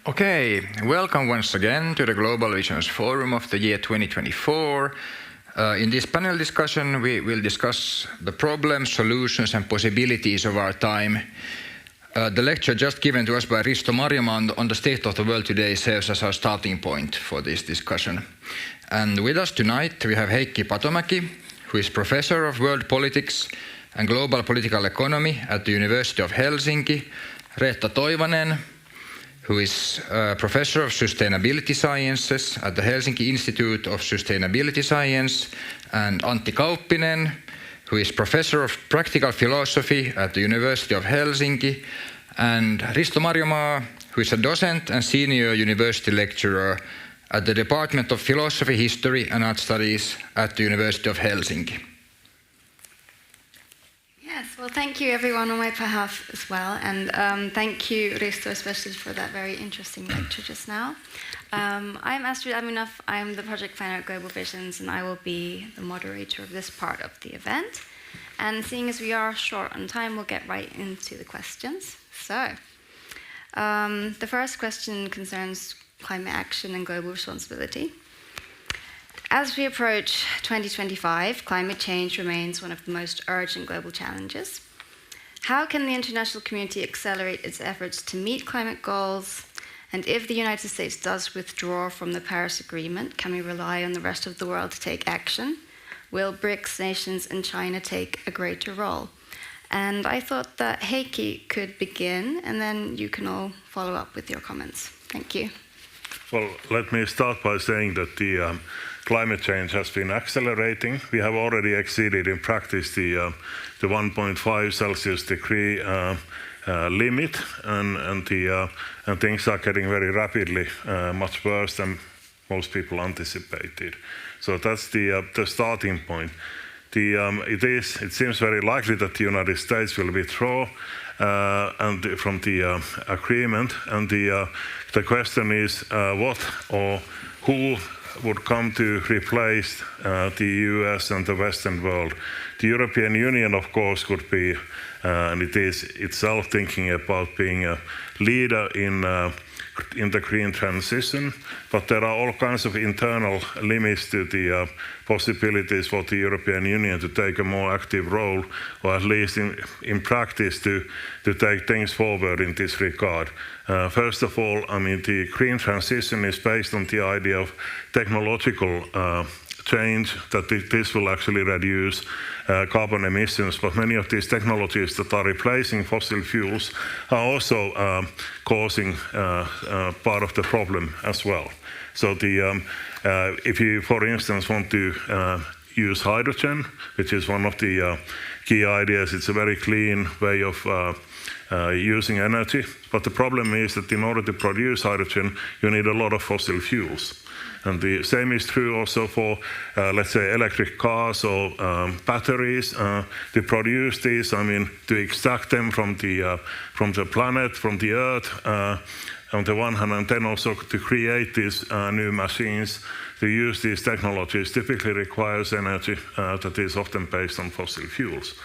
Okay, welcome once again to the Global Visions Forum of the year 2024. In this panel discussion, we will discuss the problems, solutions, and possibilities of our time. The lecture just given to us by Risto Marjamaa on the state of the world today serves as our starting point for this discussion. And with us tonight, we have Heikki Patomäki, who is Professor of World Politics and Global Political Economy at the University of Helsinki, Reetta Toivanen, who is Professor of Sustainability Sciences at the Helsinki Institute of Sustainability Science, and Antti Kauppinen, who is Professor of Practical Philosophy at the University of Helsinki, and Risto Marjamaa, who is a docent and senior university lecturer at the Department of Philosophy, History and Art Studies at the University of Helsinki. Yes, well, thank you everyone on my behalf as well, and thank you, Risto, especially for that very interesting lecture just now. I'm Astrid Aminov, I'm the project planner at Global Visions, and I will be the moderator of this part of the event. And seeing as we are short on time, we'll get right into the questions. So, the first question concerns climate action and global responsibility. As we approach 2025, climate change remains one of the most urgent global challenges. How can the international community accelerate its efforts to meet climate goals? And if the United States does withdraw from the Paris Agreement, can we rely on the rest of the world to take action? Will BRICS nations and China take a greater role? And I thought that Heikki could begin, and then you can all follow up with your comments. Thank you. Well, let me start by saying that the climate change has been accelerating. We have already exceeded in practice the 1.5 Celsius degree limit, and things are getting very rapidly much worse than most people anticipated. So that's the starting point. It seems very likely that the United States will withdraw from the agreement, and the question is what or who would come to replace the US and the Western world. The European Union, of course, could be, and it is itself thinking about being a leader in the green transition, but there are all kinds of internal limits to the possibilities for the European Union to take a more active role, or at least in practice to take things forward in this regard. First of all, I mean, the green transition is based on the idea of technological change, that this will actually reduce carbon emissions, but many of these technologies that are replacing fossil fuels are also causing part of the problem as well. So if you, for instance, want to use hydrogen, which is one of the key ideas, it's a very clean way of using energy, but the problem is that in order to produce hydrogen, you need a lot of fossil fuels. And the same is true also for, let's say, electric cars or batteries. To produce these, I mean, to extract them from the planet, from the Earth, on the one hand, and then also to create these new machines, to use these technologies typically requires energy that is often based on fossil fuels.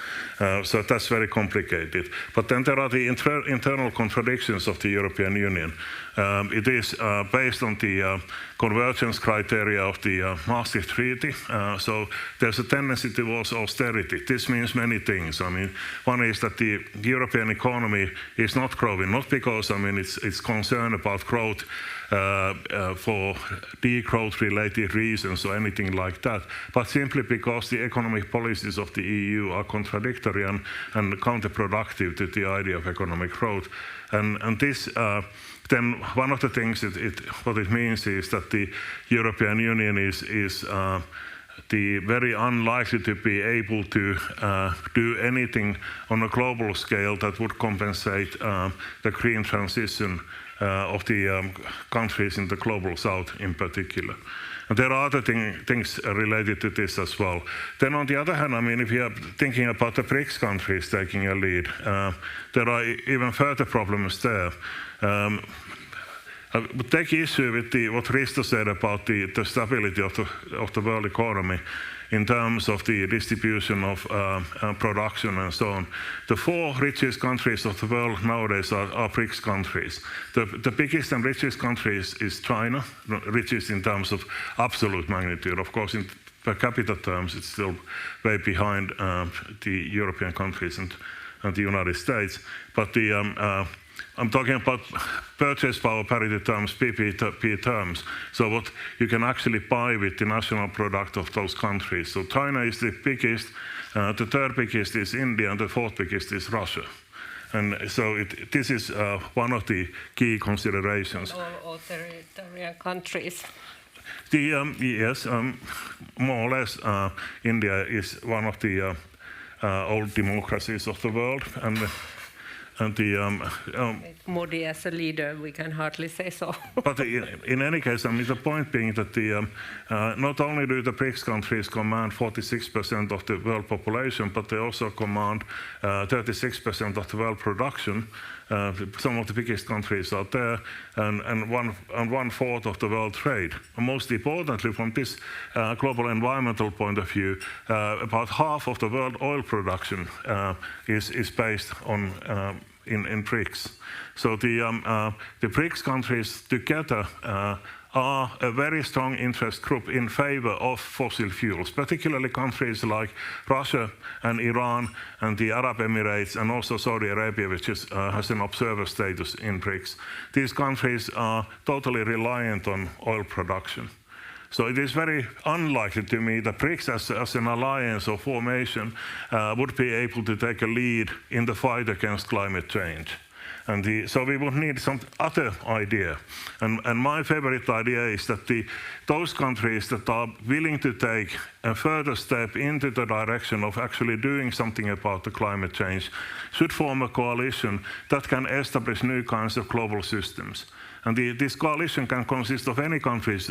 So that's very complicated. But then there are the internal contradictions of the European Union. It is based on the convergence criteria of the Maastricht Treaty. So there's a tendency towards austerity. This means many things. I mean, one is that the European economy is not growing, not because, I mean, it's concerned about growth for degrowth related reasons or anything like that, but simply because the economic policies of the EU are contradictory and counterproductive to the idea of economic growth. And this, then one of the things what it means is that the European Union is very unlikely to be able to do anything on a global scale that would compensate the green transition of the countries in the global south in particular. And there are other things related to this as well. Then on the other hand, I mean, if you are thinking about the BRICS countries taking a lead, there are even further problems there. would take issue with what Risto said about the stability of the world economy in terms of the distribution of production and so on. The 4 richest countries of the world nowadays are BRICS countries. The biggest and richest country is China, richest in terms of absolute magnitude. Of course, in per capita terms, it's still way behind the European countries and the United States. But I'm talking about purchase power parity terms, PPP terms, so what you can actually buy with the national product of those countries. So China is the biggest, the 3rd biggest is India, and the 4th biggest is Russia. And so this is one of the key considerations. All authoritarian countries. Yes, more or less, India is one of the old democracies of the world, and Modi as a leader, we can hardly say so. But in any case, the point being that not only do the BRICS countries command 46% of the world population, but they also command 36% of the world production. Some of the biggest countries out there, and 1/4 of the world trade. And most importantly, from this global environmental point of view, about half of the world oil production is based on in BRICS. So the BRICS countries together are a very strong interest group in favor of fossil fuels, particularly countries like Russia and Iran and the Arab Emirates and also Saudi Arabia, which has an observer status in BRICS. These countries are totally reliant on oil production. So it is very unlikely to me that BRICS as an alliance or formation would be able to take a lead in the fight against climate change. So we would need some other idea. And my favorite idea is that those countries that are willing to take a further step into the direction of actually doing something about the climate change should form a coalition that can establish new kinds of global systems. And this coalition can consist of any countries,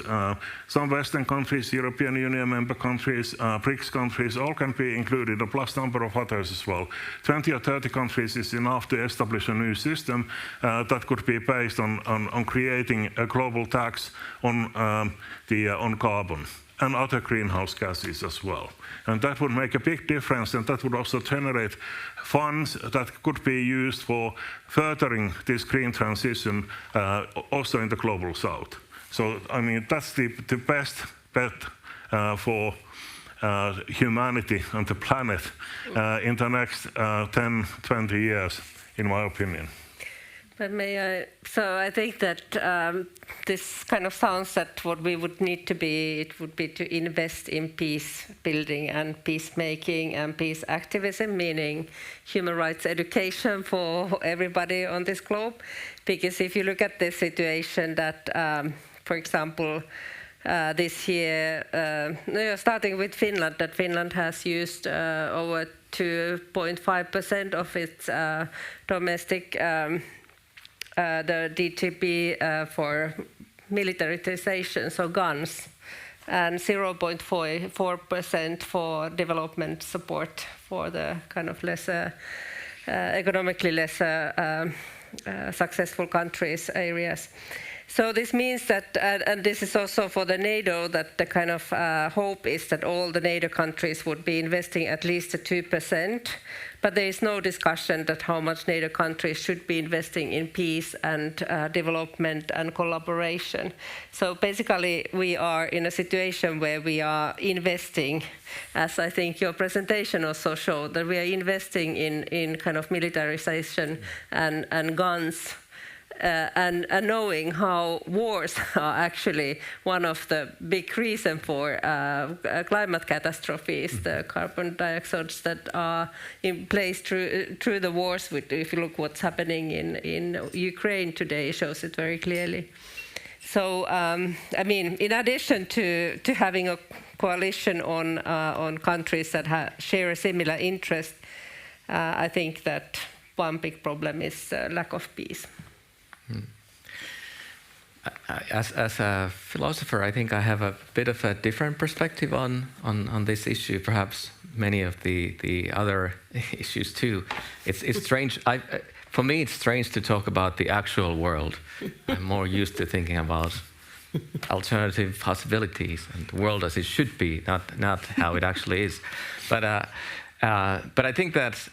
some Western countries, European Union member countries, BRICS countries, all can be included, a plus number of others as well. 20 or 30 countries is enough to establish a new system that could be based on creating a global tax on carbon and other greenhouse gases as well. And that would make a big difference, and that would also generate funds that could be used for furthering this green transition also in the global south. So, that's the best bet for humanity and the planet in the next 10, 20 years, in my opinion. But I think that this kind of sounds that what we would need to be, it would be to invest in peace building and peacemaking and peace activism, meaning human rights education for everybody on this globe. Because if you look at the situation that, for example, this year, starting with Finland, that Finland has used over 2.5% of its domestic the DTP for militarization, so guns, and 0.4% for development support for the kind of lesser, economically lesser successful countries, areas. So this means that, and this is also for the NATO, that the kind of hope is that all the NATO countries would be investing at least 2%, but there is no discussion that how much NATO countries should be investing in peace and development and collaboration. So basically we are in a situation where we are investing, as I think your presentation also showed, that we are investing in kind of militarization and guns. And knowing how wars are actually one of the big reasons for climate catastrophes, the carbon dioxides that are in place through the wars. If you look what's happening in Ukraine today, shows it very clearly. So, in addition to having a coalition on countries that share a similar interest, I think that one big problem is lack of peace. As a philosopher, I think I have a bit of a different perspective on this issue, perhaps many of the other issues too. It's strange. for me, it's strange to talk about the actual world. I'm more used to thinking about alternative possibilities and the world as it should be, not how it actually is. But I think that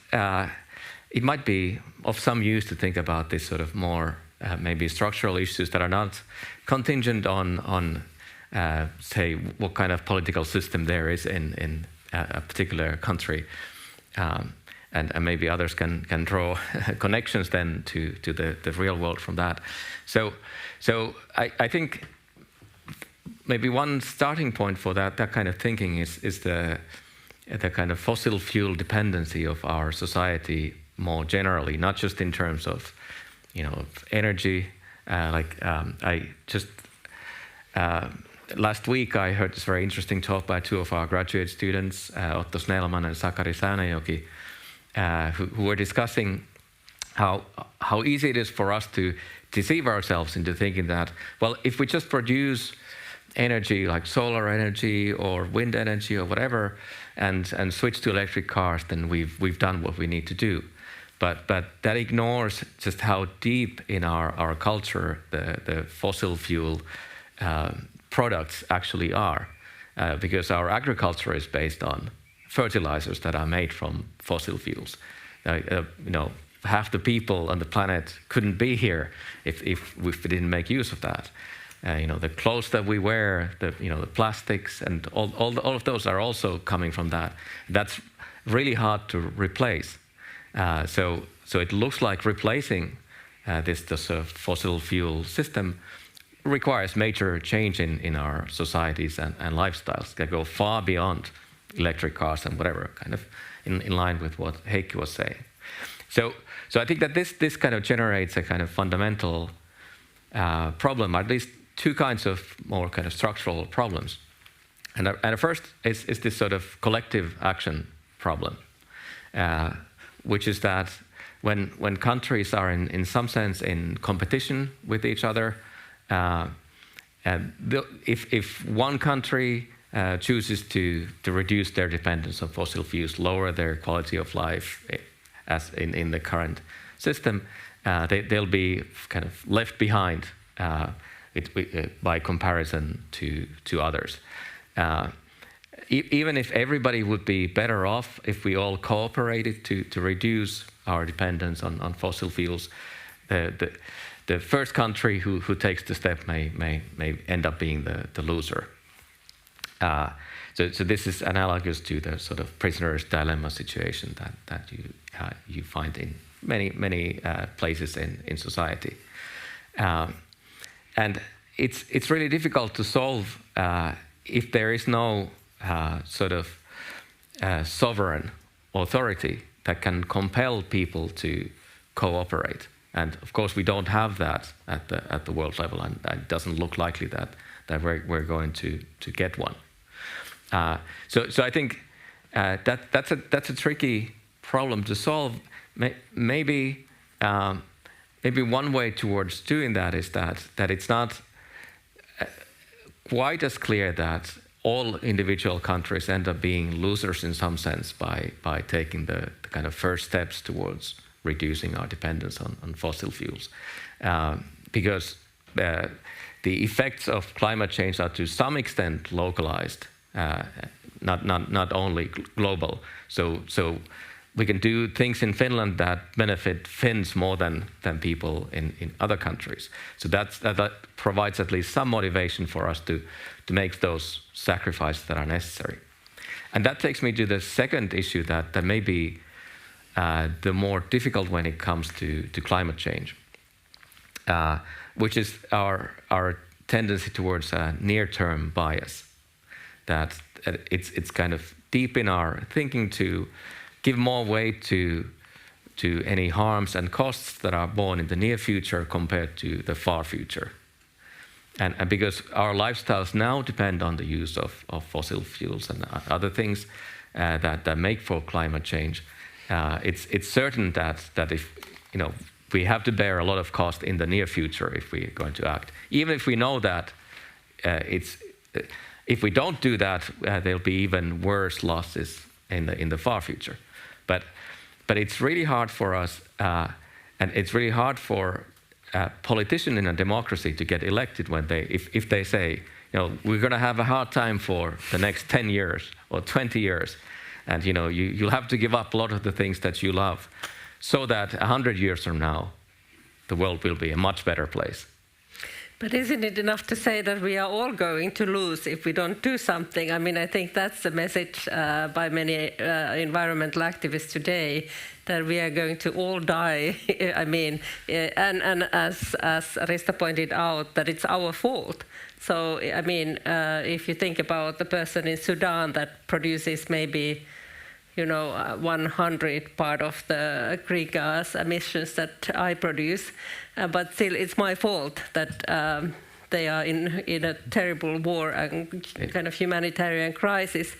it might be of some use to think about this sort of more maybe structural issues that are not contingent on say, what kind of political system there is in a particular country. And maybe others can draw connections then to the real world from that. So I think maybe one starting point for that kind of thinking is the kind of fossil fuel dependency of our society more generally, not just in terms of energy. I just last week I heard this very interesting talk by two of our graduate students, Otto Snellman and Sakari Säänejoki, who were discussing how easy it is for us to deceive ourselves into thinking that, well, if we just produce energy like solar energy or wind energy or whatever, and switch to electric cars, then we've done what we need to do. But that ignores just how deep in our culture the fossil fuel products actually are, because our agriculture is based on fertilizers that are made from fossil fuels. Half the people on the planet couldn't be here if we didn't make use of that. The clothes that we wear, the plastics, and all of those are also coming from that. That's really hard to replace. So it looks like replacing this fossil fuel system requires major change in our societies and lifestyles that go far beyond electric cars and whatever, kind of in line with what Heikki was saying. So I think that this kind of generates a kind of fundamental problem, at least two kinds of more kind of structural problems. And the first is this sort of collective action problem, which is that when countries are in some sense in competition with each other, if one country chooses to reduce their dependence on fossil fuels, lower their quality of life as in the current system, they'll be kind of left behind by comparison to others. Even if everybody would be better off if we all cooperated to reduce our dependence on fossil fuels, the first country who takes the step may end up being the loser. So this is analogous to the sort of prisoner's dilemma situation that you find in many places in society. And it's really difficult to solve if there is no sort of sovereign authority that can compel people to cooperate. And of course, we don't have that at the world level, and it doesn't look likely that we're going to get one. So I think that's a tricky problem to solve. Maybe one way towards doing that is that it's not quite as clear that all individual countries end up being losers in some sense by taking the kind of first steps towards reducing our dependence on fossil fuels, because the effects of climate change are to some extent localized, not only global. So we can do things in Finland that benefit Finns more than people in other countries. So that provides at least some motivation for us to make those sacrifices that are necessary. And that takes me to the second issue that may be the more difficult when it comes to climate change, which is our tendency towards a near-term bias. That it's kind of deep in our thinking to give more weight to any harms and costs that are born in the near future compared to the far future. And because our lifestyles now depend on the use of fossil fuels and other things that make for climate change, it's certain that if we have to bear a lot of cost in the near future if we're going to act. Even if we know that if we don't do that, there'll be even worse losses in the far future. But it's really hard for us And it's really hard for a politician in a democracy to get elected when if they say, we're going to have a hard time for the next 10 years or 20 years, and you'll have to give up a lot of the things that you love, so that 100 years from now, the world will be a much better place. But isn't it enough to say that we are all going to lose if we don't do something? I mean, I think that's the message by many environmental activists today, that we are going to all die. I mean, and as Risto pointed out, that it's our fault. So, I mean, if you think about the person in Sudan that produces maybe 100 part of the greenhouse emissions that I produce, but still it's my fault that they are in a terrible war and kind of humanitarian crisis.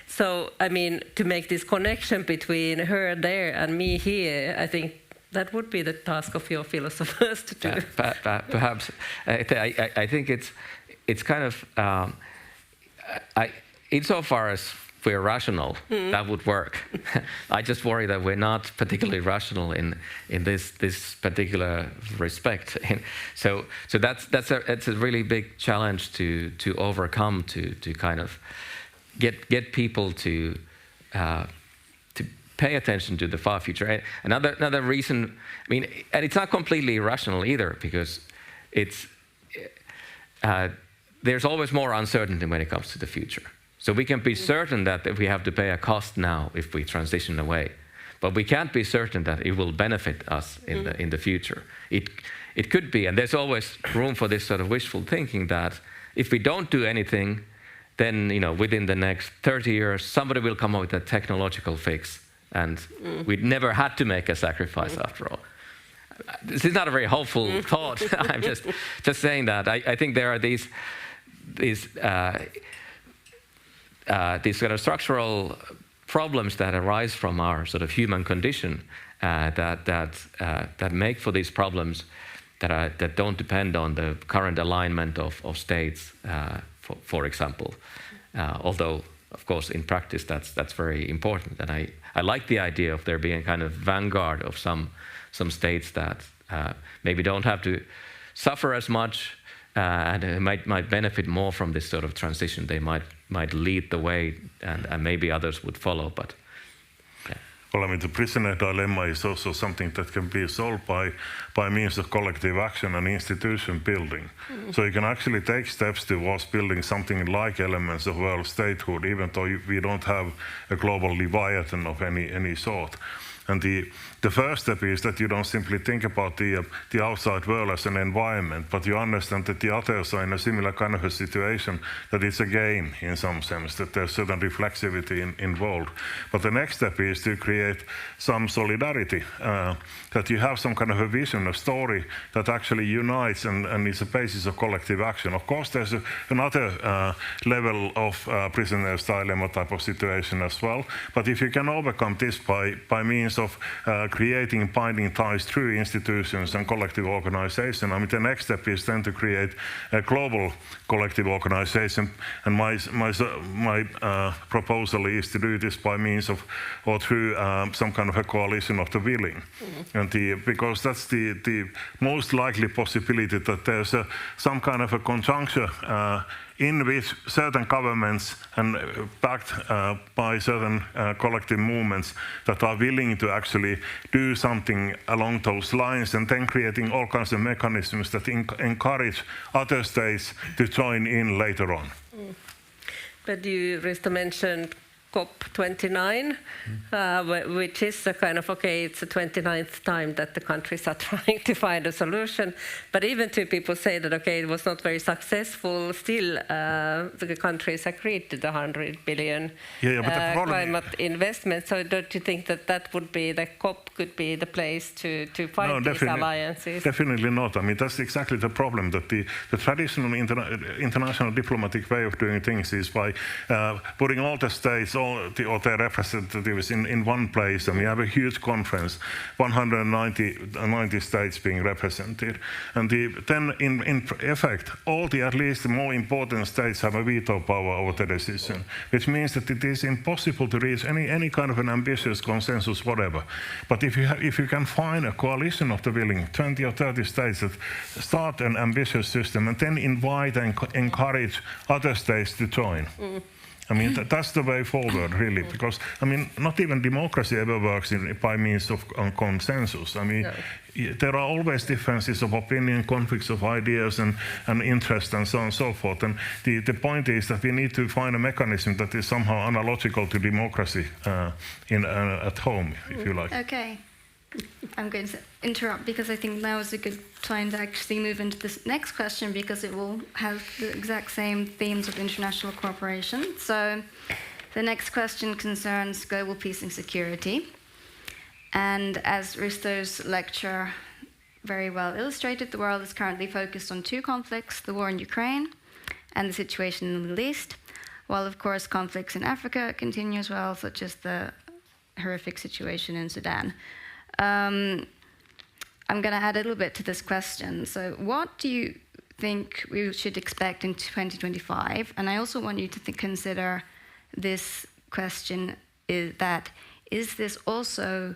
So, I mean, to make this connection between her there and me here, I think that would be the task of your philosophers to do. Perhaps. I think it's kind of, insofar as we're rational, that would work. I just worry that we're not particularly rational in this particular respect. So that's a really big challenge to overcome, to kind of get people to pay attention to the far future. Another reason, I mean, and it's not completely irrational either, because there's always more uncertainty when it comes to the future. So we can be certain that we have to pay a cost now if we transition away, but we can't be certain that it will benefit us in the future. It could be, and there's always room for this sort of wishful thinking that if we don't do anything, then within the next 30 years somebody will come up with a technological fix, and we'd never had to make a sacrifice after all. This is not a very hopeful thought. I'm just saying that I think there are these sort of structural problems that arise from our sort of human condition that make for these problems that don't depend on the current alignment of states, for example. Although, of course, in practice that's very important. And I like the idea of there being a kind of vanguard of some states that maybe don't have to suffer as much, and might benefit more from this sort of transition. They might lead the way, and maybe others would follow. But yeah. Well, I mean, the prisoner dilemma is also something that can be solved by means of collective action and institution building. So you can actually take steps towards building something like elements of world statehood, even though we don't have a global leviathan of any sort. And the first step is that you don't simply think about the outside world as an environment, but you understand that the others are in a similar kind of a situation, that it's a game in some sense, that there's certain reflexivity involved. But the next step is to create some solidarity, that you have some kind of a vision, a story that actually unites and is a basis of collective action. Of course, there's another level of prisoner's dilemma type of situation as well, but if you can overcome this by means of creating binding ties through institutions and collective organization, I mean, the next step is then to create a global collective organization. And my proposal is to do this by means of, or through some kind of a coalition of the willing. And because that's the most likely possibility that there's some kind of a conjuncture in which certain governments and backed by certain collective movements that are willing to actually do something along those lines, and then creating all kinds of mechanisms that encourage other states to join in later on. But you, Risto, mentioned COP29, which is a kind of, it's the 29th time that the countries are trying to find a solution. But even two people say that, it was not very successful, still the countries agreed to the 100 billion climate investment. So don't you think that would be, the COP could be the place to find these alliances? Definitely not. I mean, that's exactly the problem, that the traditional international diplomatic way of doing things is by putting all the states their representatives in one place, and we have a huge conference, 190 states being represented. And then in effect, all at least the more important states have a veto power over the decision, which means that it is impossible to reach any kind of an ambitious consensus, whatever. But if you can find a coalition of the willing, 20 or 30 states that start an ambitious system and then invite and encourage other states to join. I mean, that's the way forward, really, because, I mean, not even democracy ever works by means of consensus. I mean, there are always differences of opinion, conflicts of ideas and interest and so on and so forth. And the point is that we need to find a mechanism that is somehow analogical to democracy at home, if you like. Okay. I'm going to interrupt because I think now is a good time to actually move into this next question, because it will have the exact same themes of international cooperation. So the next question concerns global peace and security. And as Risto's lecture very well illustrated, the world is currently focused on two conflicts, the war in Ukraine and the situation in the Middle East, while of course conflicts in Africa continue as well, such as the horrific situation in Sudan. I'm going to add a little bit to this question. So what do you think we should expect in 2025? And I also want you to consider this question, is this also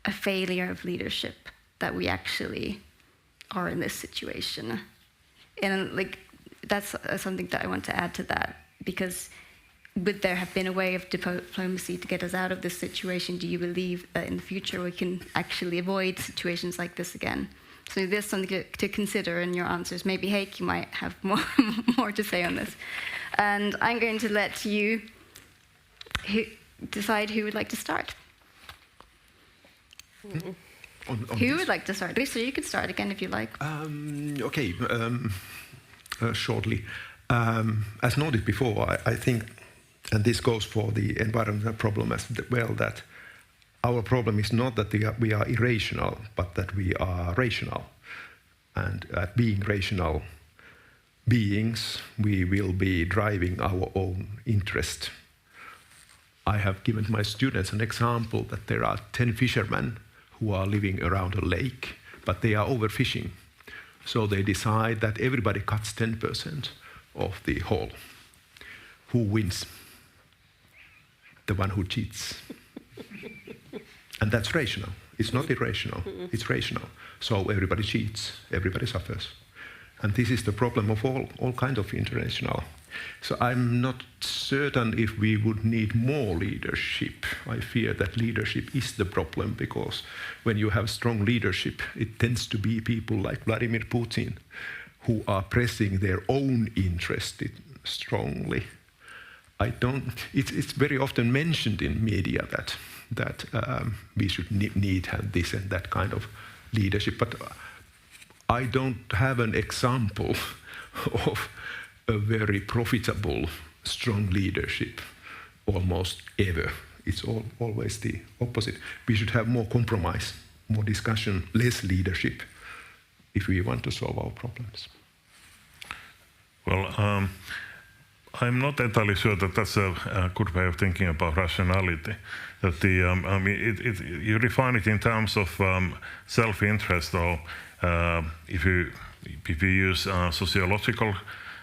a failure of leadership, that we actually are in this situation? And like, that's something that I want to add to that, because would there have been a way of diplomacy to get us out of this situation? Do you believe that in the future we can actually avoid situations like this again? So there's something to consider in your answers. Maybe Heikki might have more to say on this. And I'm going to let you decide who would like to start. Who would like to start? Risto, you can start again if you like. Okay, shortly. As noted before, I think, and this goes for the environmental problem as well, that our problem is not that we are irrational, but that we are rational. And at being rational beings, we will be driving our own interest. I have given my students an example that there are 10 fishermen who are living around a lake, but they are overfishing. So they decide that everybody cuts 10% of the haul. Who wins? The one who cheats. And that's rational. It's not irrational, it's rational. So everybody cheats, everybody suffers. And this is the problem of all kinds of international. So I'm not certain if we would need more leadership. I fear that leadership is the problem, because when you have strong leadership, it tends to be people like Vladimir Putin who are pressing their own interest strongly. It's very often mentioned in media that we should need have this and that kind of leadership, but I don't have an example of a very profitable, strong leadership almost ever. It's always the opposite. We should have more compromise, more discussion, less leadership if we want to solve our problems. Well, I'm not entirely sure that that's a good way of thinking about rationality. That you define it in terms of self-interest, or if you use sociological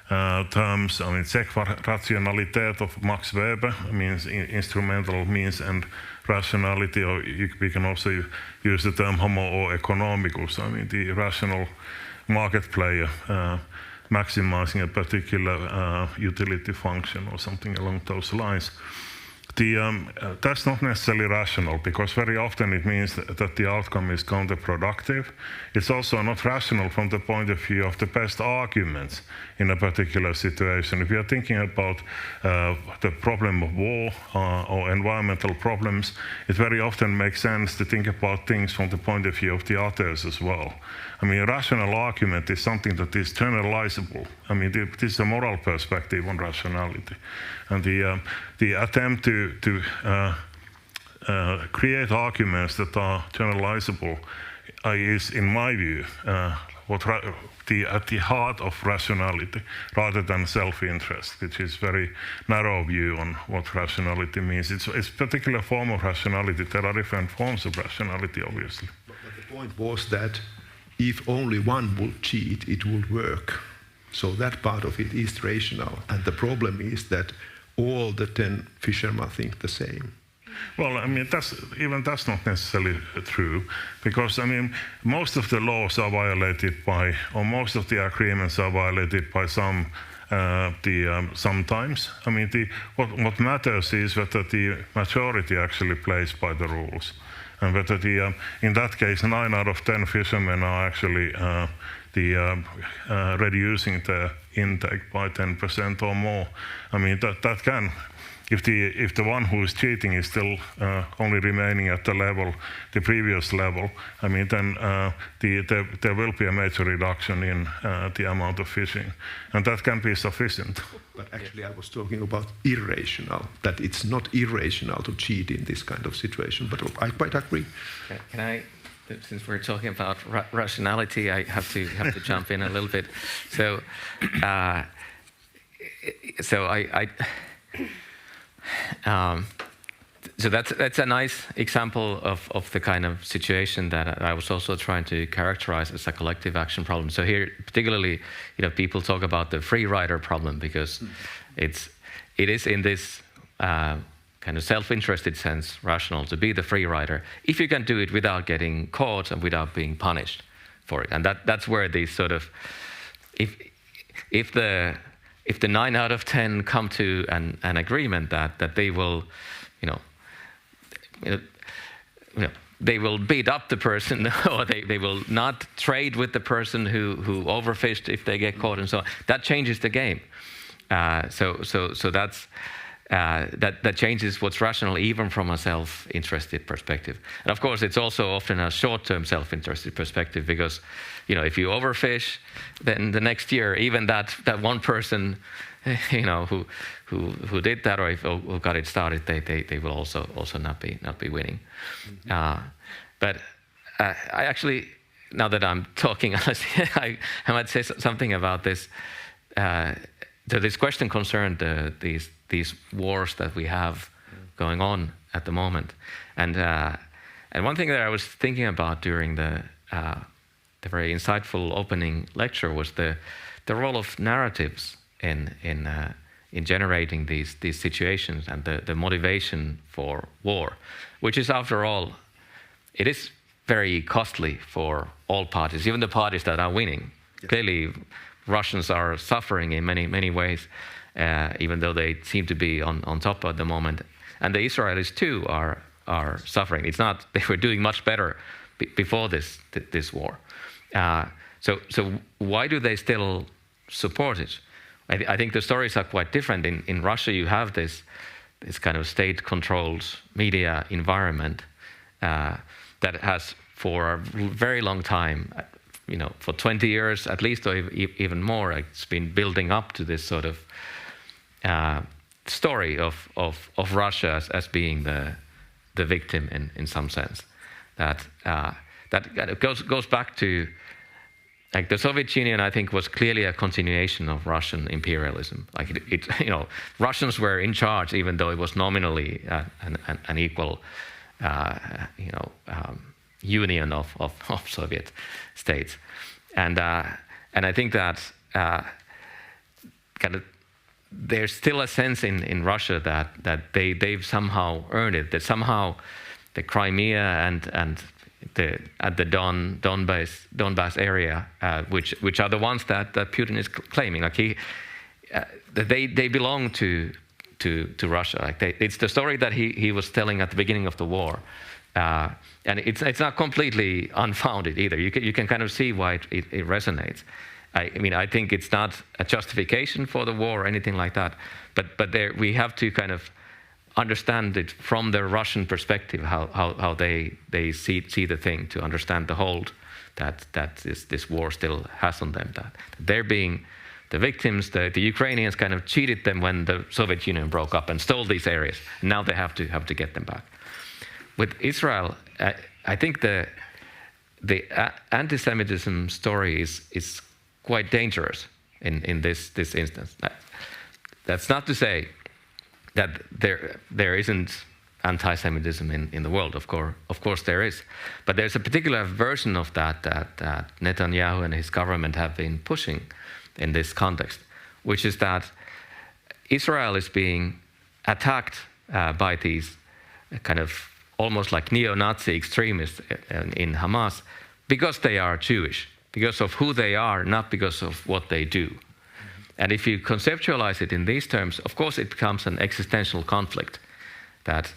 terms, I mean, Zweckrationalität of Max Weber means instrumental means and rationality, or we can also use the term homo economicus, I mean, the rational market player maximizing a particular utility function or something along those lines. That's not necessarily rational, because very often it means that the outcome is counterproductive. It's also not rational from the point of view of the best arguments in a particular situation. If you are thinking about the problem of war or environmental problems, it very often makes sense to think about things from the point of view of the others as well. I mean, a rational argument is something that is generalizable. I mean, this is a moral perspective on rationality. And the attempt to create arguments that are generalizable is, in my view, at the heart of rationality, rather than self-interest, which is very narrow view on what rationality means. It's a particular form of rationality. There are different forms of rationality, obviously. But the point was that if only one would cheat, it would work. So that part of it is rational. And the problem is that all the 10 fishermen think the same. Well, I mean, that's not necessarily true, because, I mean, most of the laws are violated by, or most of the agreements are violated by sometimes. I mean, what matters is whether the majority actually plays by the rules, and whether in that case 9 out of 10 fishermen are actually reducing the intake by 10% or more. I mean, that can. If the one who is cheating is still only remaining at the previous level, I mean, then there will be a major reduction in the amount of fishing, and that can be sufficient. But actually, I was talking about irrational. That it's not irrational to cheat in this kind of situation. But I quite agree. Can I? Since we're talking about rationality, I have to jump in a little bit. So, So that's a nice example of the kind of situation that I was also trying to characterize as a collective action problem. So here, particularly, people talk about the free rider problem, because it is in this kind of self-interested sense rational to be the free rider if you can do it without getting caught and without being punished for it. And that's where these sort of, if the 9 out of 10 come to an agreement that they will, they will beat up the person, or they will not trade with the person who overfished if they get caught, and so on. That changes the game. So that's that changes what's rational, even from a self-interested perspective. And of course, it's also often a short-term self-interested perspective, because if you overfish, then the next year, even that one person, who did that, or who got it started, they will also not be winning. But I actually, now that I'm talking, I might say something about this. So this question concerned these wars that we have going on at the moment, and one thing that I was thinking about during the very insightful opening lecture was the role of narratives in generating these situations, and the motivation for war, which is, after all, it is very costly for all parties, even the parties that are winning. Yes. Clearly, Russians are suffering in many ways, even though they seem to be on top at the moment, and the Israelis too are suffering. It's not they were doing much better before this war. So why do they still support it? I think the stories are quite different. In Russia, you have this kind of state-controlled media environment that has, for a very long time, for 20 years at least, or even more, it's been building up to this sort of story of Russia as being the victim in some sense. That goes back to, like, the Soviet Union, I think, was clearly a continuation of Russian imperialism. Like Russians were in charge, even though it was nominally an equal, union of Soviet states, and I think that kind of there's still a sense in Russia that they've somehow earned it, that somehow the Crimea and the Donbass area, which are the ones that Putin is claiming, like they belong to Russia. Like it's the story that he was telling at the beginning of the war, and it's not completely unfounded either. You can kind of see why it resonates. I mean, I think it's not a justification for the war or anything like that, but we have to kind of understand it from the Russian perspective, how they see the thing, to understand the hold that this war still has on them. That they're being the victims. The Ukrainians kind of cheated them when the Soviet Union broke up and stole these areas. Now they have to get them back. With Israel, I think the anti-Semitism story is quite dangerous in this instance. That's not to say that there isn't anti-Semitism in the world. Of course there is, but there's a particular version of that Netanyahu and his government have been pushing in this context, which is that Israel is being attacked by these kind of almost like neo-Nazi extremists in Hamas because they are Jewish, because of who they are, not because of what they do. And if you conceptualize it in these terms, of course it becomes an existential conflict that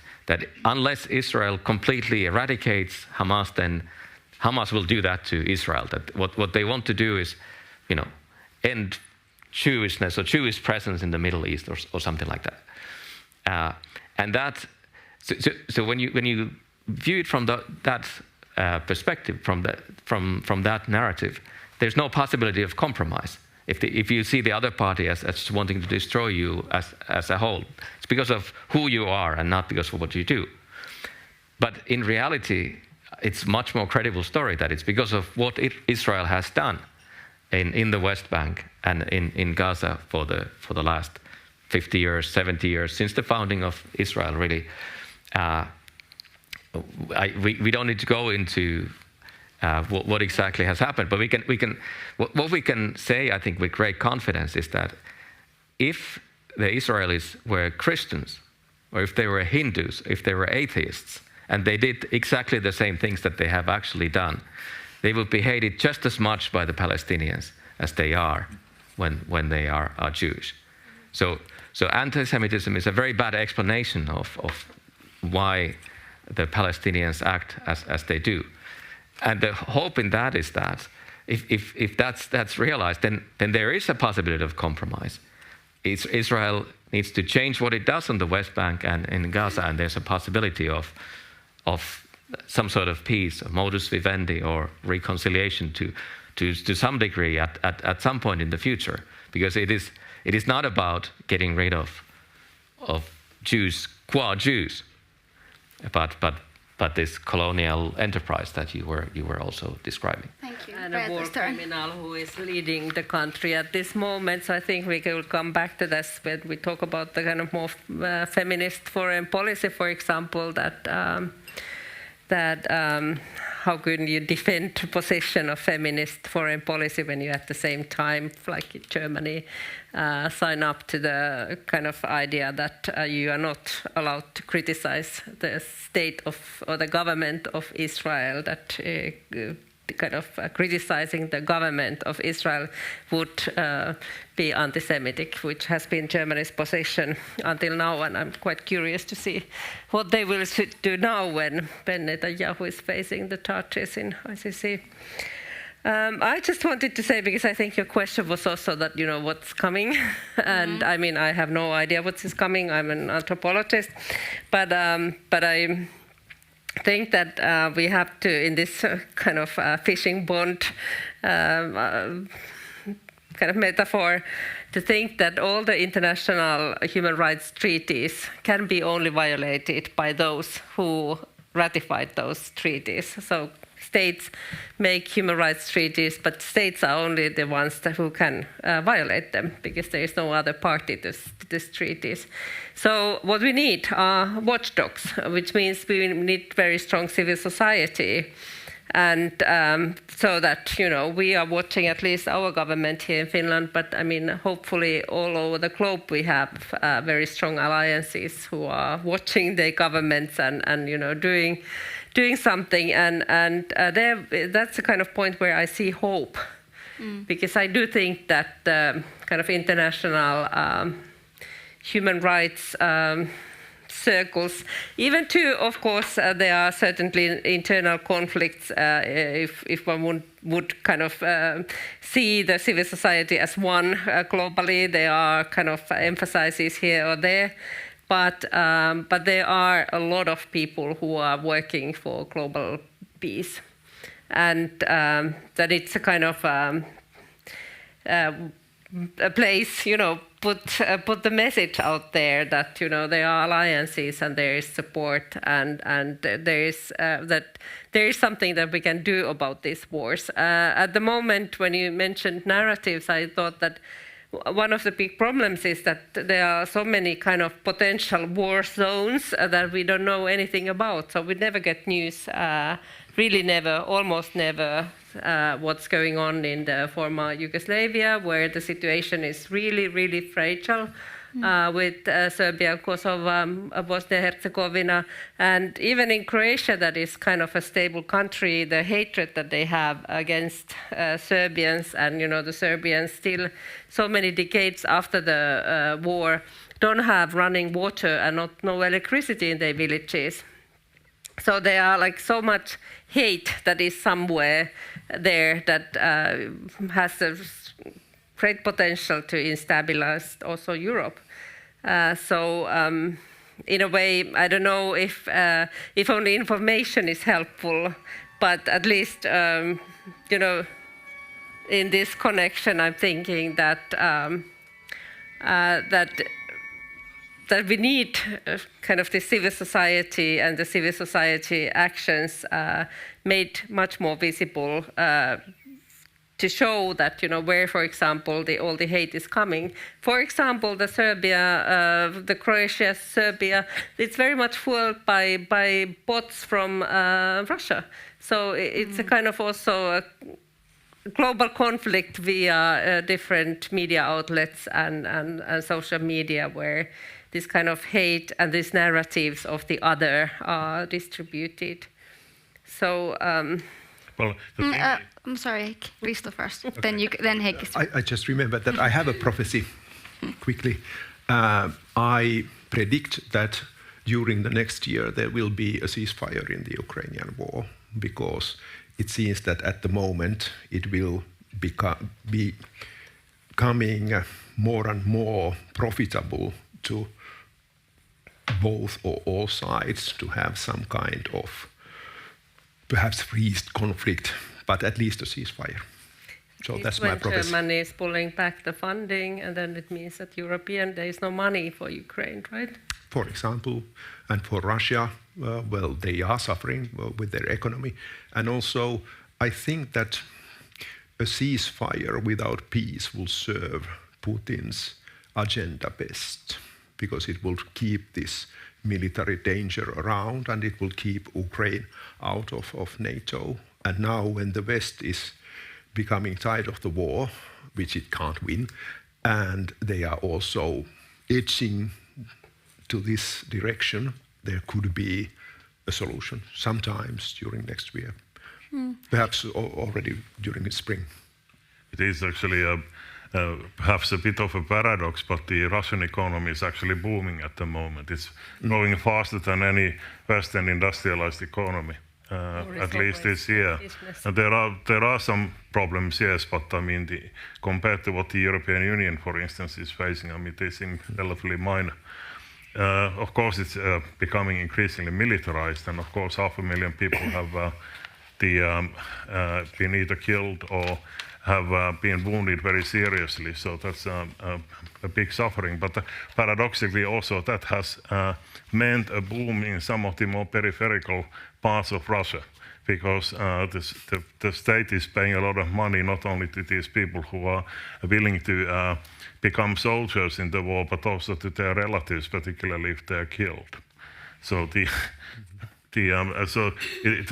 unless Israel completely eradicates Hamas, then Hamas will do that to Israel. That what they want to do is, end Jewishness or Jewish presence in the Middle East or something like that. And that, so when you view it from that perspective, from that narrative, there's no possibility of compromise. If you see the other party as wanting to destroy you as a whole, it's because of who you are and not because of what you do. But in reality, it's much more credible story that it's because of what Israel has done in the West Bank and in Gaza for the last 50 years, 70 years, since the founding of Israel, really. We don't need to go into what exactly has happened, but what we can say, I think, with great confidence is that if the Israelis were Christians, or if they were Hindus, if they were atheists, and they did exactly the same things that they have actually done, they would be hated just as much by the Palestinians as they are when they are Jewish. So anti-Semitism is a very bad explanation of why the Palestinians act as they do. And the hope in that is that if that's realized, then there is a possibility of compromise. Israel needs to change what it does on the West Bank and in Gaza, and there's a possibility of some sort of peace, modus vivendi, or reconciliation to some degree at some point in the future, because it is not about getting rid of Jews qua Jews, but this colonial enterprise that you were also describing. Thank you. And a war criminal who is leading the country at this moment. So I think we will come back to this when we talk about the kind of more feminist foreign policy, for example, that how can you defend the position of feminist foreign policy when you at the same time, like in Germany, sign up to the kind of idea that you are not allowed to criticize the state of or the government of Israel, that kind of criticizing the government of Israel would be anti-Semitic, which has been Germany's position until now, and I'm quite curious to see what they will do now when Netanyahu is facing the charges in ICC. I just wanted to say, because I think your question was also that, what's coming, and I mean, I have no idea what is coming. I'm an anthropologist, but I think that we have to, in this kind of fishing pond kind of metaphor, to think that all the international human rights treaties can be only violated by those who ratified those treaties. So states make human rights treaties, but states are only the ones who can violate them, because there is no other party to these treaties. So what we need are watchdogs, which means we need very strong civil society. And so that, we are watching, at least our government here in Finland, but I mean, hopefully all over the globe we have very strong alliances who are watching their governments and doing something. And that's the kind of point where I see hope, because I do think that the kind of international human rights circles, even too, of course, there are certainly internal conflicts if one would kind of see the civil society as one globally. There are kind of emphasizes here or there, but there are a lot of people who are working for global peace, and that it's a kind of a place, put the message out there that there are alliances and there is support and there is something that we can do about these wars. At the moment, when you mentioned narratives, I thought that one of the big problems is that there are so many kind of potential war zones that we don't know anything about. So we never get news, really never, almost never, what's going on in the former Yugoslavia, where the situation is really, really fragile. With Serbia, Kosovo, Bosnia-Herzegovina, and even in Croatia, that is kind of a stable country, the hatred that they have against Serbians, and the Serbians still, so many decades after the war, don't have running water and no electricity in their villages. So there are like so much hate that is somewhere there that has a great potential to instabilize also Europe. In a way, I don't know if only information is helpful, but at least in this connection, I'm thinking that that we need kind of the civil society and the civil society actions made much more visible. To show that where, for example, all the hate is coming. For example, the Croatia, Serbia, it's very much fueled by bots from Russia. So it's a kind of also a global conflict via different media outlets and social media, where this kind of hate and these narratives of the other are distributed. So. Well, I'm sorry, Risto first. Okay. Then Heikki. I just remembered that I have a prophecy. Quickly, I predict that during the next year there will be a ceasefire in the Ukrainian war, because it seems that at the moment it will be becoming more and more profitable to both or all sides to have some kind of perhaps freezed conflict, but at least a ceasefire. So that's my prophecy. Germany is pulling back the funding, and then it means that there is no money for Ukraine, right? For example, and for Russia, well, they are suffering with their economy. And also, I think that a ceasefire without peace will serve Putin's agenda best, because it will keep this military danger around, and it will keep Ukraine out of NATO. And now when the West is becoming tired of the war, which it can't win, and they are also edging to this direction, there could be a solution sometimes during next year, perhaps already during the spring. It is actually perhaps a bit of a paradox, but the Russian economy is actually booming at the moment. It's growing faster than any Western industrialized economy, at least this year. And there are some problems, yes, but I mean, compared to what the European Union, for instance, is facing, I mean, they seem relatively minor. Of course, it's becoming increasingly militarized, and of course, 500,000 people have been either killed or have been wounded very seriously, so that's a big suffering. But paradoxically also that has meant a boom in some of the more peripheral parts of Russia, because the state is paying a lot of money not only to these people who are willing to become soldiers in the war, but also to their relatives, particularly if they're killed. So the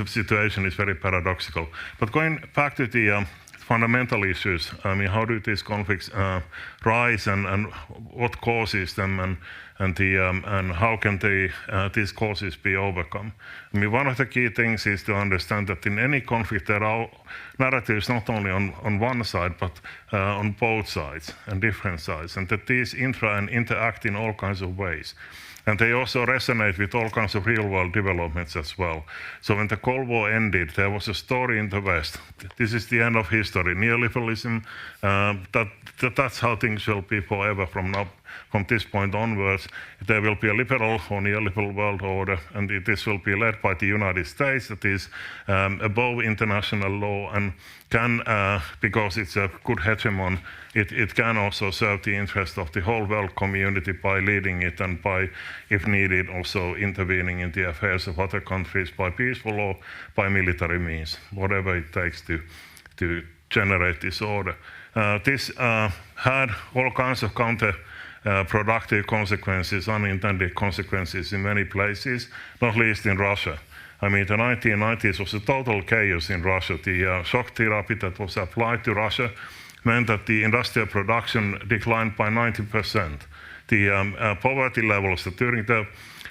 situation is very paradoxical. But going back to the fundamental issues, I mean, how do these conflicts rise, and what causes them, and how can these causes be overcome? I mean, one of the key things is to understand that in any conflict there are narratives not only on one side, but on both sides and different sides, and that these interact in all kinds of ways. And they also resonate with all kinds of real-world developments as well. So when the Cold War ended, there was a story in the West. This is the end of history. Neoliberalism, that's how things will be forever from from this point onwards. There will be a liberal or neoliberal world order, and this will be led by the United States, that is above international law and can, because it's a good hegemon, it can also serve the interest of the whole world community by leading it and by, if needed, also intervening in the affairs of other countries by peaceful or by military means, whatever it takes to generate this order. This had all kinds of counterproductive consequences, unintended consequences in many places, not least in Russia. I mean, the 1990s was a total chaos in Russia. The shock therapy that was applied to Russia meant that the industrial production declined by 90%. The poverty levels, during the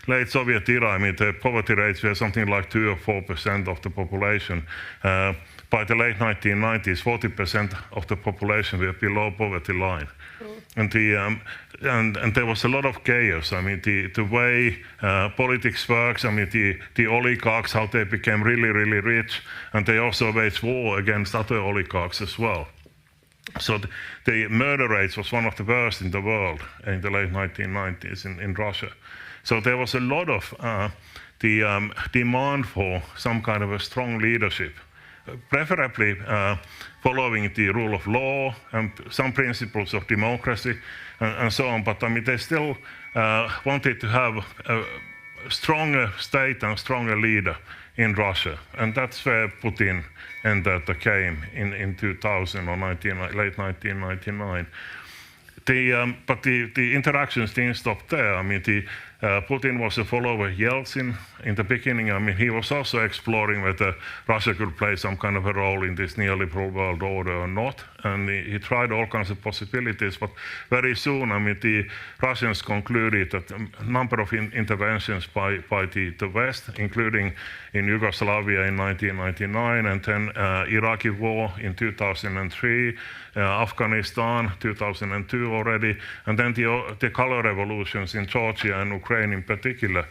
late Soviet era, I mean, the poverty rates were something like 2 or 4% of the population. By the late 1990s, 40% of the population were below poverty line. And there was a lot of chaos. I mean, the way politics works, I mean, the oligarchs, how they became really, really rich, and they also waged war against other oligarchs as well. So the murder rates was one of the worst in the world in the late 1990s in Russia. So there was a lot of the demand for some kind of a strong leadership, preferably following the rule of law and some principles of democracy and so on. But I mean, they still wanted to have a stronger state and stronger leader in Russia. And that's where Putin entered the game in 2000 or late 1999. But the interactions didn't stop there. I mean, Putin was a follower of Yeltsin in the beginning. I mean, he was also exploring whether Russia could play some kind of a role in this neoliberal world order or not. And he tried all kinds of possibilities. But very soon, I mean, the Russians concluded that a number of interventions by the West, including in Yugoslavia in 1999, and then Iraqi war in 2003, Afghanistan 2002 already, and then the color revolutions in Georgia and Ukraine in particular,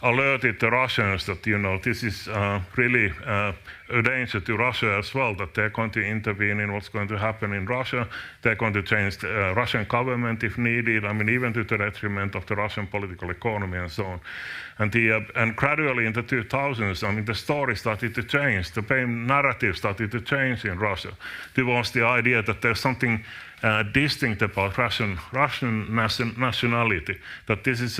alerted the Russians that, you know, this is really a danger to Russia as well, that they're going to intervene in what's going to happen in Russia. They're going to change the Russian government if needed, I mean, even to the detriment of the Russian political economy and so on. And gradually in the 2000s, I mean, the story started to change. The main narrative started to change in Russia towards the idea that there's something distinct about Russian nationality, that this is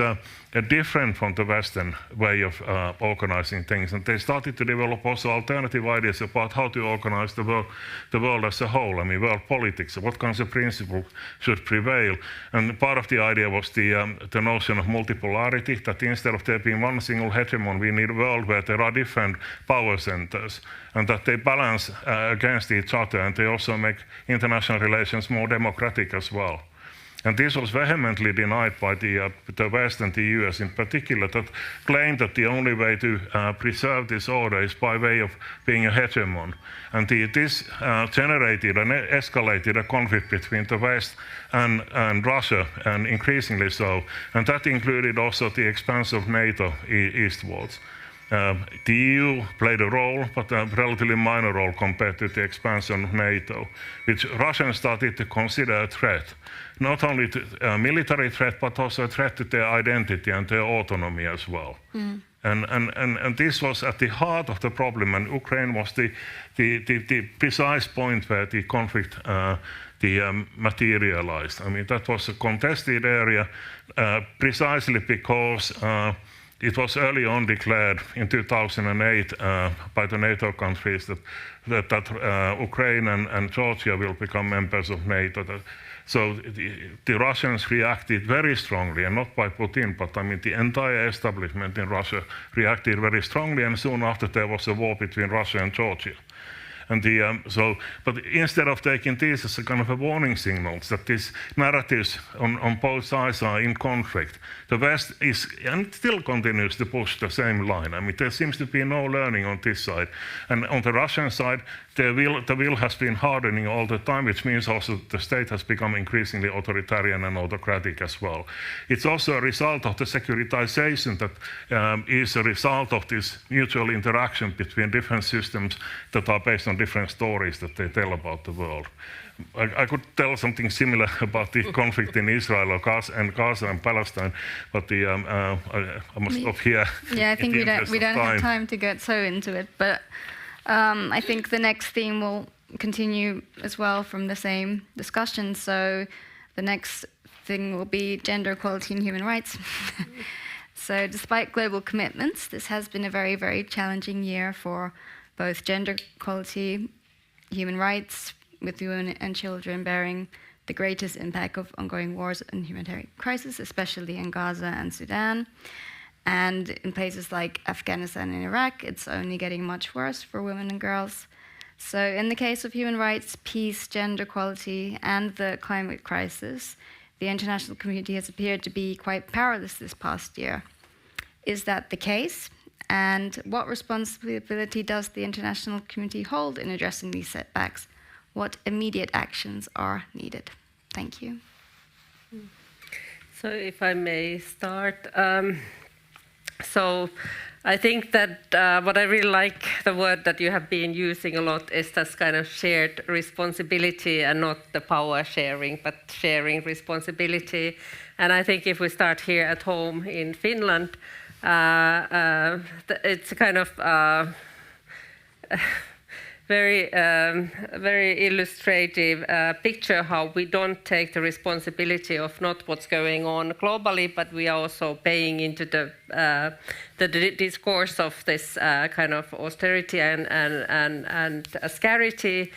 different from the Western way of organizing things. And they started to develop also alternative ideas about how to organize the world as a whole. I mean, world politics, what kinds of principles should prevail. And part of the idea was the notion of multipolarity, that instead of there being one single hegemon, we need a world where there are different power centers, and that they balance against each other, and they also make international relations more democratic as well. And this was vehemently denied by the West and the US in particular, that claimed that the only way to preserve this order is by way of being a hegemon. And this generated and escalated a conflict between the West and Russia, and increasingly so. And that included also the expansion of NATO eastwards. The EU played a role, but a relatively minor role compared to the expansion of NATO, which Russians started to consider a threat, not only a military threat, but also a threat to their identity and their autonomy as well. Mm. And this was at the heart of the problem, and Ukraine was the precise point where the conflict materialized. I mean, that was a contested area precisely because it was early on declared in 2008 by the NATO countries that Ukraine and Georgia will become members of NATO. So the Russians reacted very strongly, and not by Putin, but I mean the entire establishment in Russia reacted very strongly, and soon after there was a war between Russia and Georgia. And but instead of taking this as a kind of a warning signals that these narratives on both sides are in conflict, the West is and still continues to push the same line. I mean, there seems to be no learning on this side, and on the Russian side, the will has been hardening all the time, which means also the state has become increasingly authoritarian and autocratic as well. It's also a result of the securitization that is a result of this mutual interaction between different systems that are based on different stories that they tell about the world. I could tell something similar about the conflict in Israel or Gaza and Palestine, but I must stop here. Yeah, I think we don't have time to get so into it, but I think the next theme will continue as well from the same discussion. So the next thing will be gender equality and human rights. So despite global commitments, this has been a very, very challenging year for both gender equality, human rights, with women and children bearing the greatest impact of ongoing wars and humanitarian crisis, especially in Gaza and Sudan. And in places like Afghanistan and Iraq, it's only getting much worse for women and girls. So in the case of human rights, peace, gender equality, and the climate crisis, the international community has appeared to be quite powerless this past year. Is that the case? And what responsibility does the international community hold in addressing these setbacks? What immediate actions are needed? Thank you. So if I may start. So I think that what I really like, the word that you have been using a lot, is this kind of shared responsibility, and not the power sharing, but sharing responsibility. And I think if we start here at home in Finland, it's a kind of very illustrative picture how we don't take the responsibility of not what's going on globally, but we are also paying into the discourse of this kind of austerity and scarcity,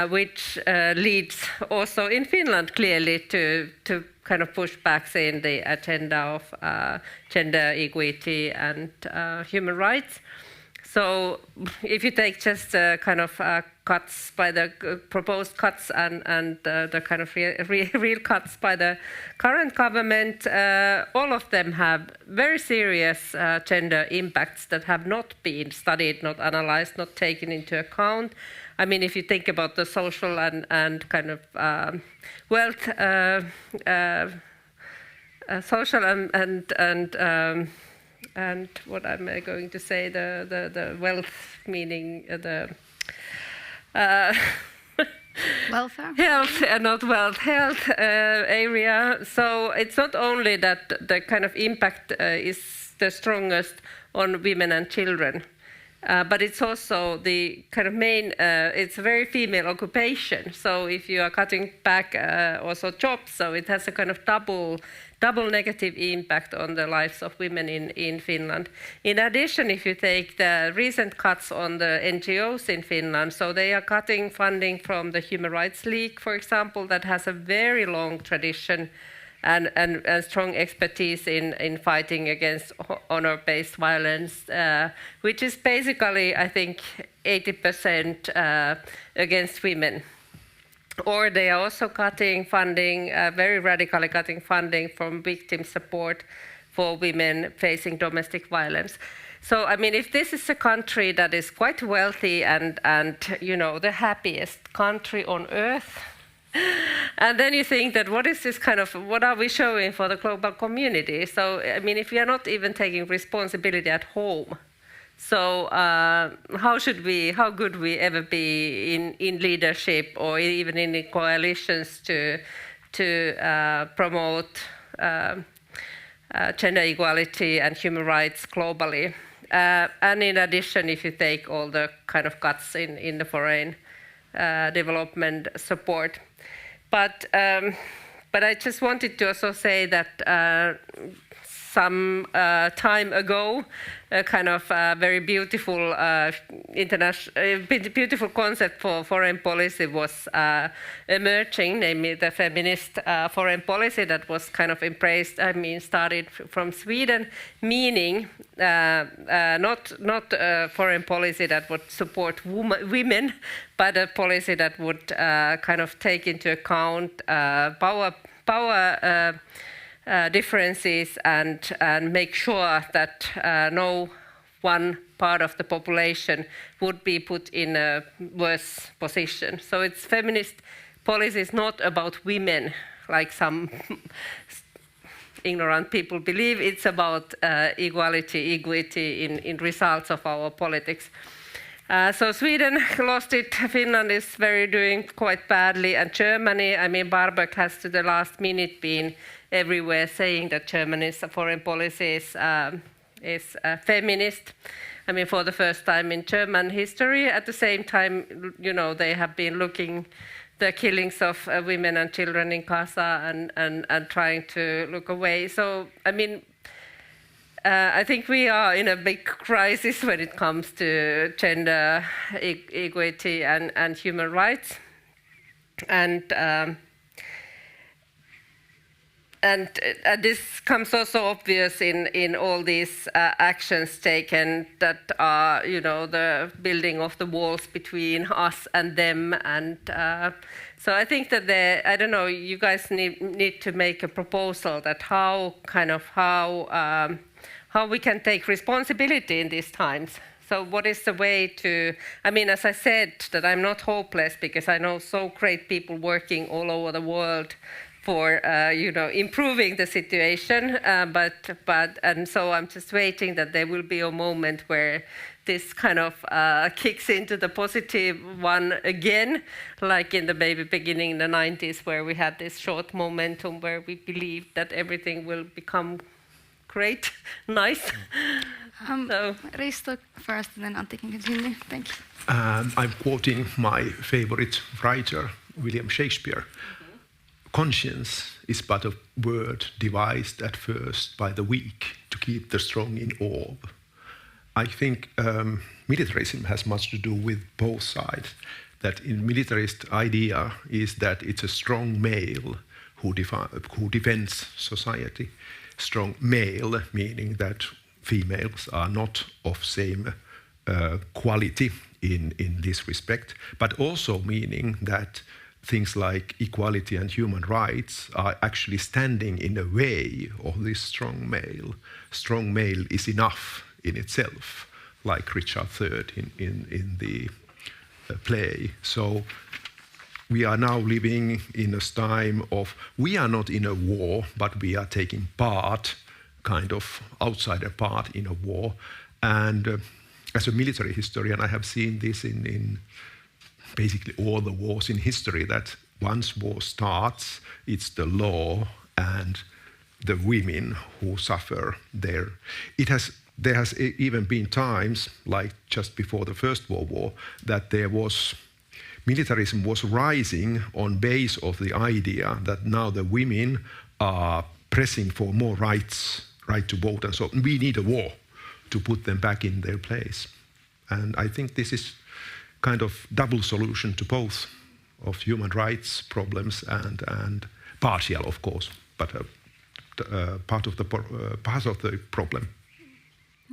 which leads also in Finland clearly to kind of pushbacks in the agenda of gender equity and human rights. So if you take just kind of cuts by the proposed cuts and the kind of real cuts by the current government, all of them have very serious gender impacts that have not been studied, not analyzed, not taken into account. I mean, if you think about the social and kind of wealth, social and what am I going to say? The wealth, meaning the welfare, health, not wealth, health area. So it's not only that the kind of impact is the strongest on women and children, but it's also the kind of main. It's a very female occupation. So if you are cutting back also jobs, so it has a kind of double negative impact on the lives of women in Finland. In addition, if you take the recent cuts on the NGOs in Finland, so they are cutting funding from the Human Rights League, for example, that has a very long tradition and strong expertise in fighting against honor-based violence, which is basically, I think, 80% against women. Or they are also cutting funding, very radically cutting funding from victim support for women facing domestic violence. So, I mean, if this is a country that is quite wealthy and you know, the happiest country on earth, and then you think that what is this kind of, what are we showing for the global community? So, I mean, if we are not even taking responsibility at home, so how could we ever be in leadership or even in coalitions to promote gender equality and human rights globally? And in addition, if you take all the kind of cuts in the foreign development support. But I just wanted to also say that some time ago, a kind of very beautiful beautiful concept for foreign policy was emerging, namely the feminist foreign policy that was kind of embraced. I mean, started from Sweden, meaning not foreign policy that would support women, but a policy that would kind of take into account power differences and make sure that no one part of the population would be put in a worse position. So it's feminist policy is not about women, like some ignorant people believe. It's about equity in results of our politics. So Sweden lost it, Finland is doing quite badly, and Germany, I mean, Barbock has to the last minute been everywhere saying that Germany's foreign policy is feminist. I mean, for the first time in German history. At the same time, you know, they have been looking the killings of women and children in Gaza and trying to look away. So, I mean, I think we are in a big crisis when it comes to gender equality and human rights. And this comes also obvious in all these actions taken that are, you know, the building of the walls between us and them. And so I think that I don't know, you guys need to make a proposal that how we can take responsibility in these times. So what is the way to, I mean, as I said, that I'm not hopeless because I know so great people working all over the world for, you know, improving the situation, and so I'm just waiting that there will be a moment where this kind of kicks into the positive one again, like in the maybe beginning in the 90s where we had this short momentum where we believed that everything will become great, nice. Risto first, and then Antti can continue. Thank you. I'm quoting my favorite writer, William Shakespeare. Conscience is but a word devised at first by the weak to keep the strong in awe. I think militarism has much to do with both sides. That in militarist idea is that it's a strong male who defends society. Strong male, meaning that females are not of same quality in this respect, but also meaning that things like equality and human rights are actually standing in the way of this strong male. Strong male is enough in itself, like Richard III in the play. So we are now living in a time of, we are not in a war, but we are taking part, kind of outsider part in a war. And as a military historian, I have seen this in basically all the wars in history, that once war starts, it's the law and the women who suffer there. There has even been times, like just before the First World War, that militarism was rising on base of the idea that now the women are pressing for more rights, right to vote, and so we need a war to put them back in their place. And I think this is kind of double solution to both of human rights problems and partial, of course, but part of the problem.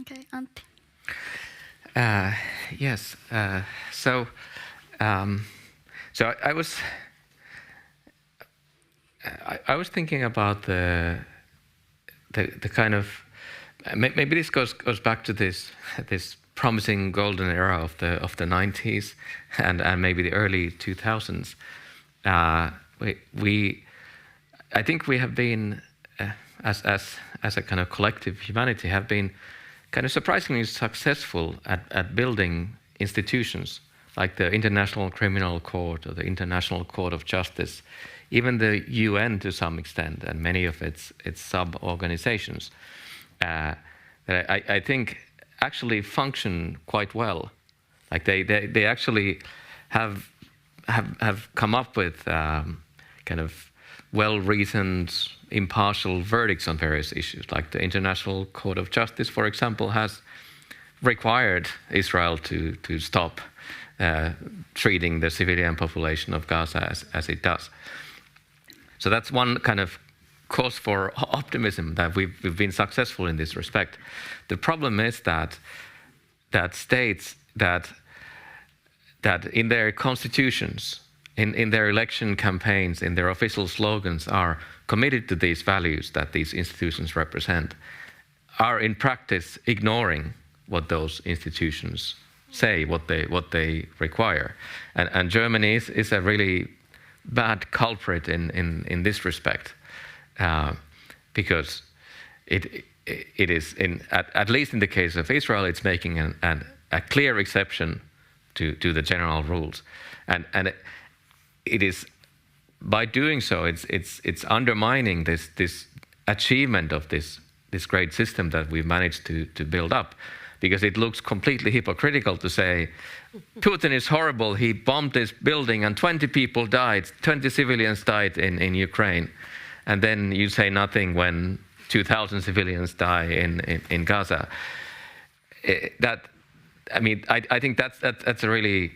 Okay, Antti. Yes. So I was thinking about the kind of maybe this goes back to this promising golden era of the 90s and maybe the early 2000s. I think we have been as a kind of collective humanity have been kind of surprisingly successful at building institutions like the International Criminal Court or the International Court of Justice, even the UN to some extent, and many of its sub-organizations that I think actually function quite well. Like they actually have come up with kind of well-reasoned, impartial verdicts on various issues. Like the International Court of Justice, for example, has required Israel to stop treating the civilian population of Gaza as it does. So that's one kind of cause for optimism that we've been successful in this respect. The problem is that states that in their constitutions, in their election campaigns, in their official slogans are committed to these values that these institutions represent, are in practice ignoring what those institutions say, what they require. And Germany is a really bad culprit in this respect, because it is, at least in the case of Israel, it's making a clear exception to the general rules, and it is by doing so it's undermining this achievement of this great system that we've managed to build up, because it looks completely hypocritical to say Putin is horrible, he bombed this building and 20 people died, 20 civilians died in Ukraine, and then you say nothing when 2,000 civilians die in Gaza. I think that's a really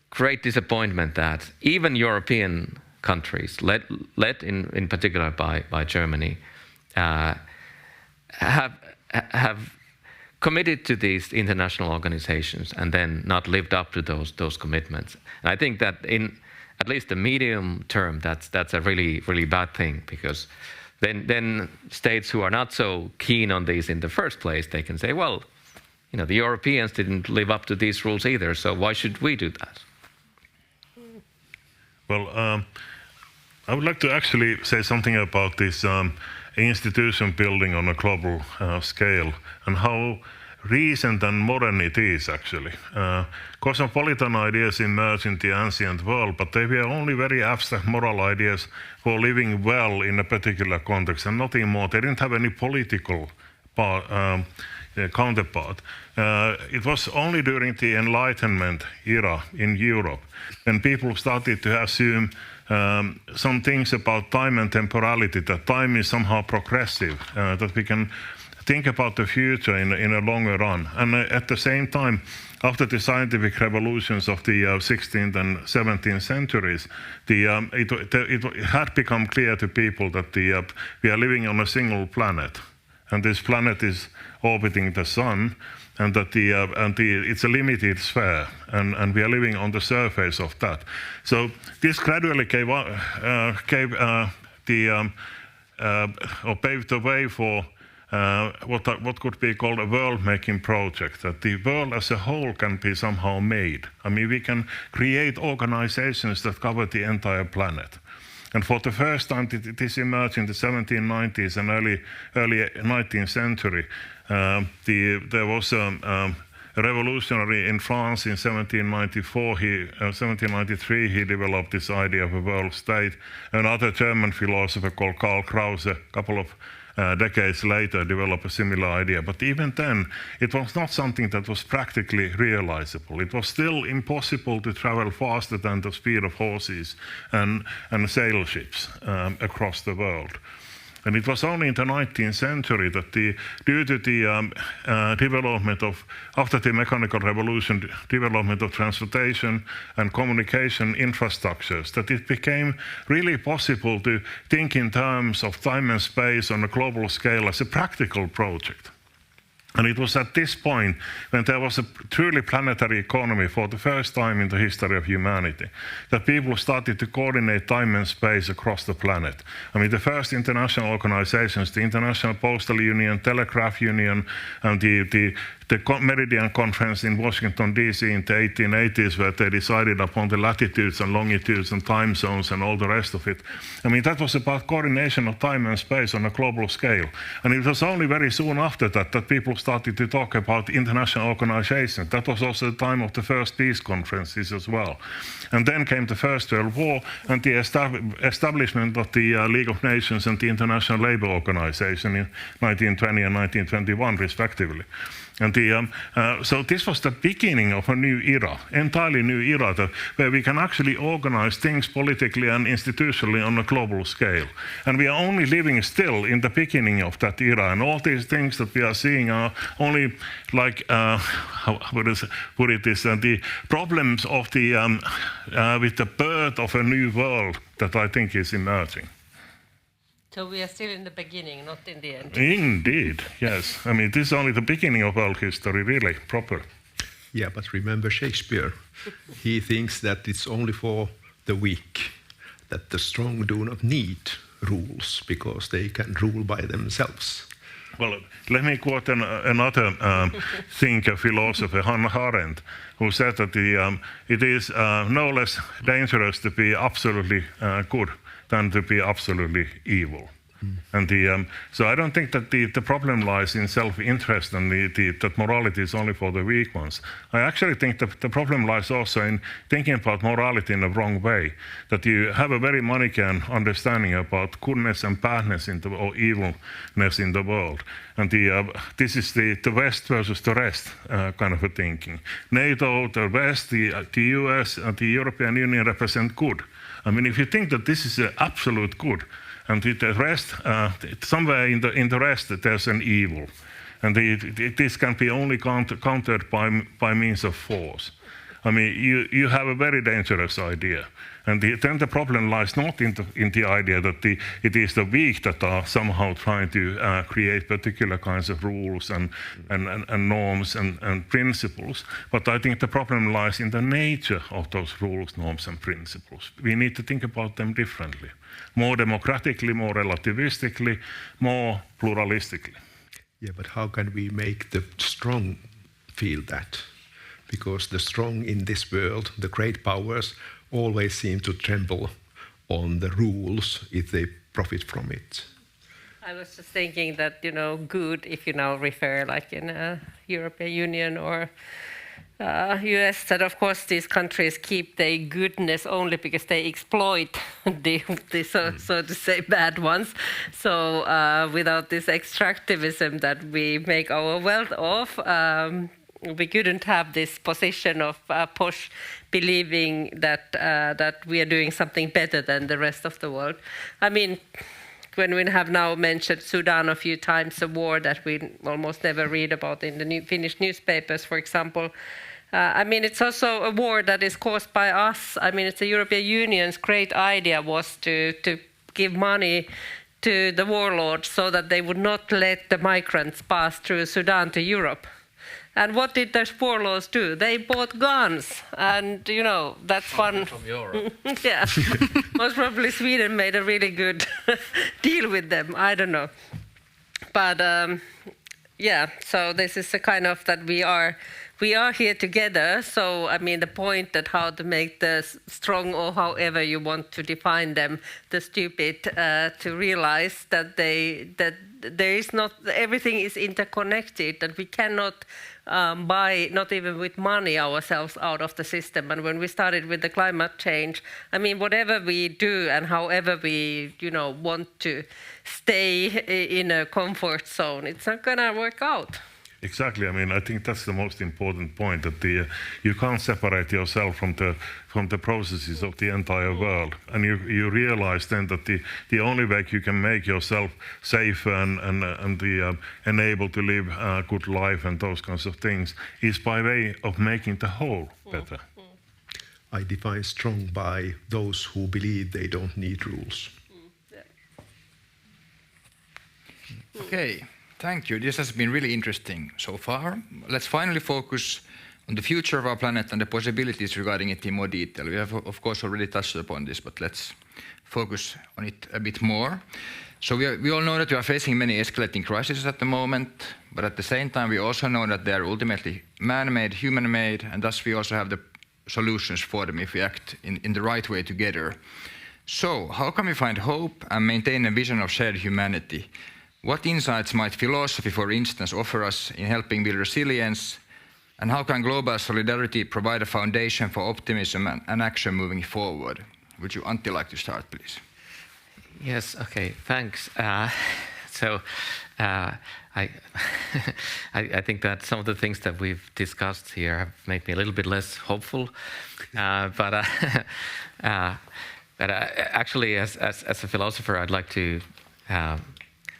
great disappointment that even European countries, led in particular by Germany, have committed to these international organizations and then not lived up to those commitments. And I think that in at least the medium term, that's a really bad thing, because then states who are not so keen on these in the first place, they can say, well, the Europeans didn't live up to these rules either, so why should we do that? Well, I would like to actually say something about this institution building on a global scale and how recent and modern it is actually. Cosmopolitan ideas emerged in the ancient world, but they were only very abstract moral ideas for living well in a particular context and nothing more. They didn't have any political counterpart. It was only during the Enlightenment era in Europe when people started to assume some things about time and temporality, that time is somehow progressive, that we can think about the future in a longer run. And at the same time, after the scientific revolutions of the 16th and 17th centuries, it had become clear to people that we are living on a single planet, and this planet is orbiting the sun, and that it's a limited sphere, and we are living on the surface of that. So this gradually paved the way for what could be called a world-making project, that the world as a whole can be somehow made. I mean, we can create organizations that cover the entire planet. And for the first time, this emerged in the 1790s and early 19th century. There was a revolutionary in France in 1793, he developed this idea of a world state. Another German philosopher called Karl Krause, a couple of decades later, developed a similar idea. But even then, it was not something that was practically realizable. It was still impossible to travel faster than the speed of horses and sail ships across the world. And it was only in the 19th century that due to the development of, after the mechanical revolution, development of transportation and communication infrastructures, that it became really possible to think in terms of time and space on a global scale as a practical project. And it was at this point when there was a truly planetary economy for the first time in the history of humanity, that people started to coordinate time and space across the planet. I mean, the first international organizations, the International Postal Union, Telegraph Union, and the Meridian Conference in Washington, D.C. in the 1880s, where they decided upon the latitudes and longitudes and time zones and all the rest of it. I mean, that was about coordination of time and space on a global scale. And it was only very soon after that people started to talk about international organizations. That was also the time of the first peace conferences as well. And then came the First World War and the establishment of the League of Nations and the International Labour Organization in 1920 and 1921, respectively. And so this was the beginning of a new era, entirely new era, where we can actually organize things politically and institutionally on a global scale. And we are only living still in the beginning of that era. And all these things that we are seeing are only like, the problems of with the birth of a new world that I think is emerging. So we are still in the beginning, not in the end. Indeed, yes. I mean, this is only the beginning of world history, really, proper. Yeah, but remember Shakespeare. He thinks that it's only for the weak, that the strong do not need rules because they can rule by themselves. Well, let me quote another thinker, philosopher, Hannah Arendt, who said that it is no less dangerous to be absolutely good than to be absolutely evil. And so I don't think that the problem lies in self-interest and that morality is only for the weak ones. I actually think that the problem lies also in thinking about morality in a wrong way, that you have a very Manichaean understanding about goodness and badness or evilness in the world. And this is the West versus the rest kind of a thinking. NATO, the West, the US, and the European Union represent good. I mean, if you think that this is an absolute good, and the rest, somewhere in the rest, there's an evil. And this can be only countered by means of force. I mean, you have a very dangerous idea. And then the problem lies not in the idea that it is the weak that are somehow trying to create particular kinds of rules and norms and principles, but I think the problem lies in the nature of those rules, norms and principles. We need to think about them differently, more democratically, more relativistically, more pluralistically. Yeah, but how can we make the strong feel that? Because the strong in this world, the great powers, always seem to tremble on the rules if they profit from it. I was just thinking that, good, if you now refer like in European Union or US, that of course these countries keep their goodness only because they exploit the so to say bad ones. So without this extractivism that we make our wealth of, we couldn't have this position of posh believing that we are doing something better than the rest of the world. I mean, when we have now mentioned Sudan a few times, a war that we almost never read about in the Finnish newspapers, for example, I mean, it's also a war that is caused by us. I mean, it's the European Union's great idea was to give money to the warlords so that they would not let the migrants pass through Sudan to Europe. And what did the warlords do? They bought guns, and that's one. From Europe. Yeah, most probably Sweden made a really good deal with them. I don't know, but yeah. So this is a kind of that we are here together. So I mean, the point that how to make the strong, or however you want to define them, the stupid, to realize that there is not everything is interconnected. That we cannot buy, not even with money, ourselves out of the system. And when we started with the climate change, I mean, whatever we do and however we, want to stay in a comfort zone, it's not gonna work out. Exactly. I mean, I think that's the most important point, that you can't separate yourself from the processes of the entire world, and you realize then that the only way you can make yourself safe and enabled to live a good life and those kinds of things is by way of making the whole better. I define strong by those who believe they don't need rules. Okay. Thank you. This has been really interesting so far. Let's finally focus on the future of our planet and the possibilities regarding it in more detail. We have, of course, already touched upon this, but let's focus on it a bit more. So we all know that we are facing many escalating crises at the moment, but at the same time, we also know that they are ultimately man-made, human-made, and thus we also have the solutions for them if we act in the right way together. So how can we find hope and maintain a vision of shared humanity? What insights might philosophy, for instance, offer us in helping build resilience? And how can global solidarity provide a foundation for optimism and action moving forward? Would you, Antti, like to start, please? Yes, okay, thanks. So I think that some of the things that we've discussed here have made me a little bit less hopeful. But actually, as a philosopher, I'd like to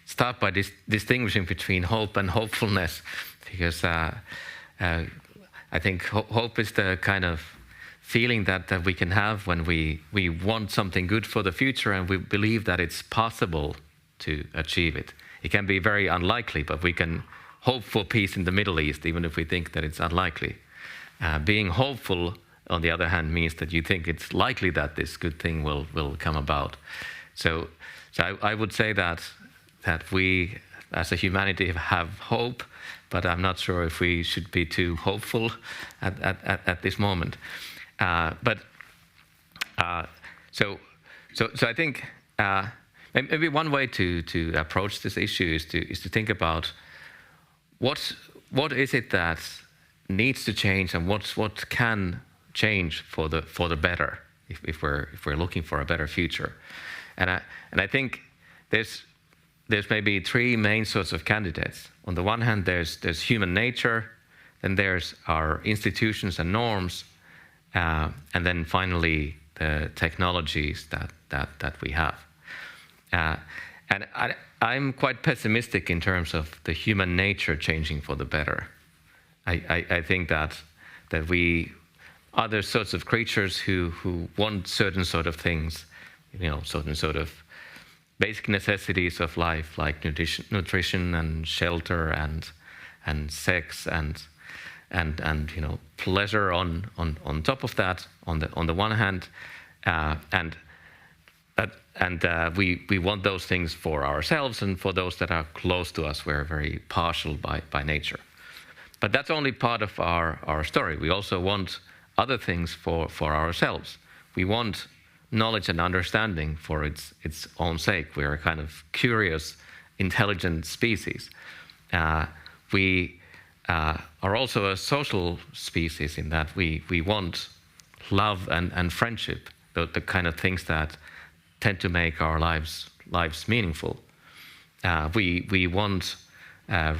start by distinguishing between hope and hopefulness, because I think hope is the kind of feeling that we can have when we want something good for the future and we believe that it's possible to achieve it. It can be very unlikely, but we can hope for peace in the Middle East, even if we think that it's unlikely. Being hopeful, on the other hand, means that you think it's likely that this good thing will come about. So I would say that we, as a humanity, have hope, but I'm not sure if we should be too hopeful at this moment. So I think maybe one way to approach this issue is to think about what is it that needs to change and what can change for the better if we're looking for a better future. And I think there's maybe three main sorts of candidates. On the one hand, there's human nature, then there's our institutions and norms, and then finally the technologies that we have. And I'm quite pessimistic in terms of the human nature changing for the better. I think that we other sorts of creatures who want certain sort of things, certain sort of basic necessities of life, like nutrition and shelter and sex and pleasure on top of that on the one hand, and we want those things for ourselves, and for those that are close to us we're very partial by nature. But that's only part of our story. We also want other things for ourselves. We want knowledge and understanding for its own sake. We're a kind of curious, intelligent species. We are also a social species in that we want love and friendship, the kind of things that tend to make our lives meaningful. We want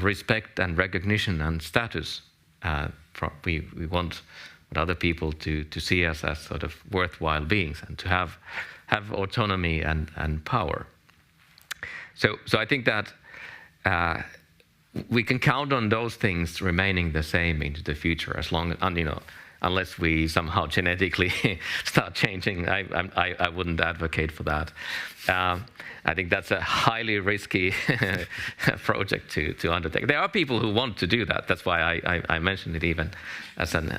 respect and recognition and status. We want other people to see us as sort of worthwhile beings and to have autonomy and power. So I think that we can count on those things remaining the same into the future, as long as, unless we somehow genetically start changing. I wouldn't advocate for that. I think that's a highly risky project to undertake. There are people who want to do that. That's why I mentioned it even as an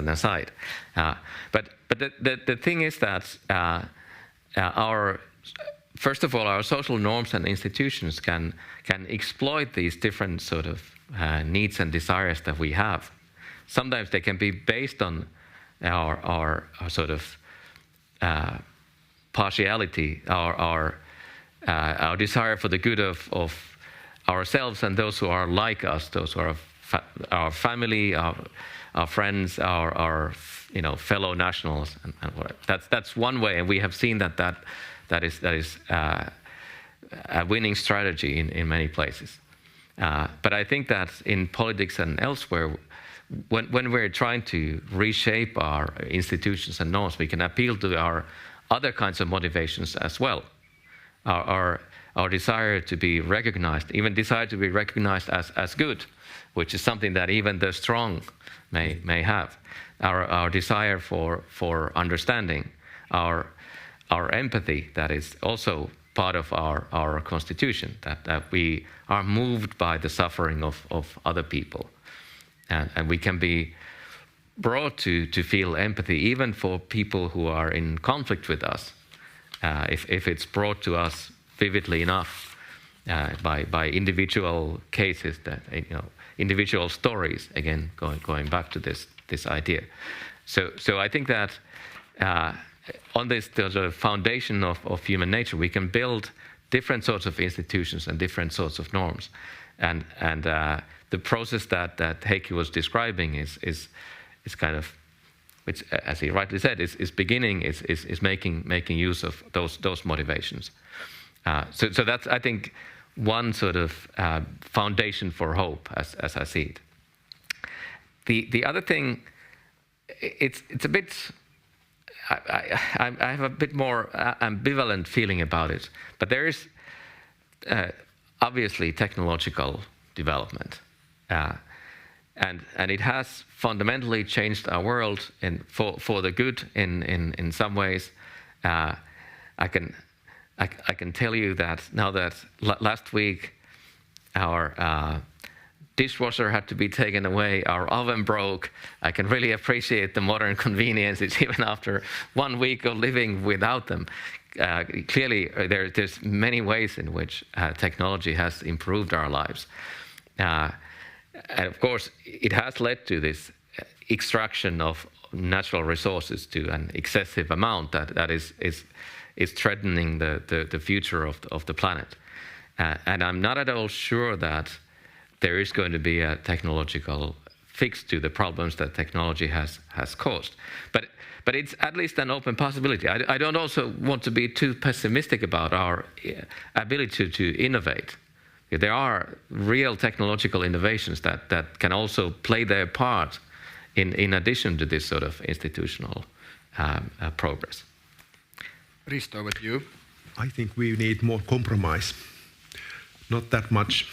aside. But the thing is that first of all, our social norms and institutions can exploit these different sort of needs and desires that we have. Sometimes they can be based on our sort of partiality, our desire for the good of ourselves and those who are like us, those who are our family, our friends, our fellow nationals, and whatever. That's one way, and we have seen that is a winning strategy in many places. But I think that in politics and elsewhere, when we're trying to reshape our institutions and norms, we can appeal to our other kinds of motivations as well. Our desire to be recognized, even desire to be recognized as good, which is something that even the strong may have. Our desire for understanding, our empathy, that is also part of our constitution, that we are moved by the suffering of other people. And we can be brought to feel empathy even for people who are in conflict with us, if it's brought to us vividly enough by individual cases, that individual stories. Again, going back to this idea. So I think that on this sort of foundation of human nature, we can build different sorts of institutions and different sorts of norms, and the process that Heikki was describing is kind of, which, as he rightly said, is making use of those motivations. So that's, I think, one sort of foundation for hope, as I see it. The other thing, it's a bit. I have a bit more ambivalent feeling about it, but there is obviously technological development. And it has fundamentally changed our world for the good in some ways. I can tell you that now that last week our dishwasher had to be taken away, our oven broke, I can really appreciate the modern conveniences even after 1 week of living without them. Clearly, there's many ways in which technology has improved our lives. And of course, it has led to this extraction of natural resources to an excessive amount that is is threatening the future of the planet. And I'm not at all sure that there is going to be a technological fix to the problems that technology has caused. But it's at least an open possibility. I don't also want to be too pessimistic about our ability to innovate. There are real technological innovations that can also play their part in addition to this sort of institutional progress. Risto, with you. I think we need more compromise. Not that much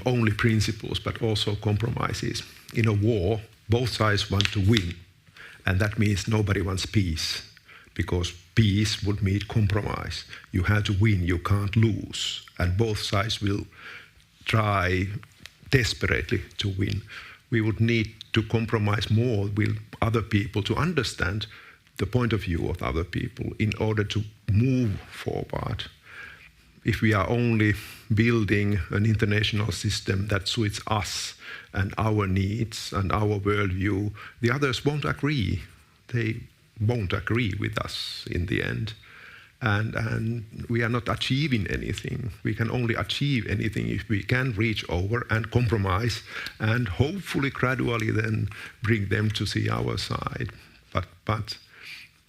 only principles, but also compromises. In a war, both sides want to win, and that means nobody wants peace, because peace would mean compromise. You have to win, you can't lose, and both sides will try desperately to win. We would need to compromise more with other people to understand the point of view of other people in order to move forward. If we are only building an international system that suits us and our needs and our worldview, the others won't agree. They won't agree with us in the end. And we are not achieving anything. We can only achieve anything if we can reach over and compromise and hopefully gradually then bring them to see our side. But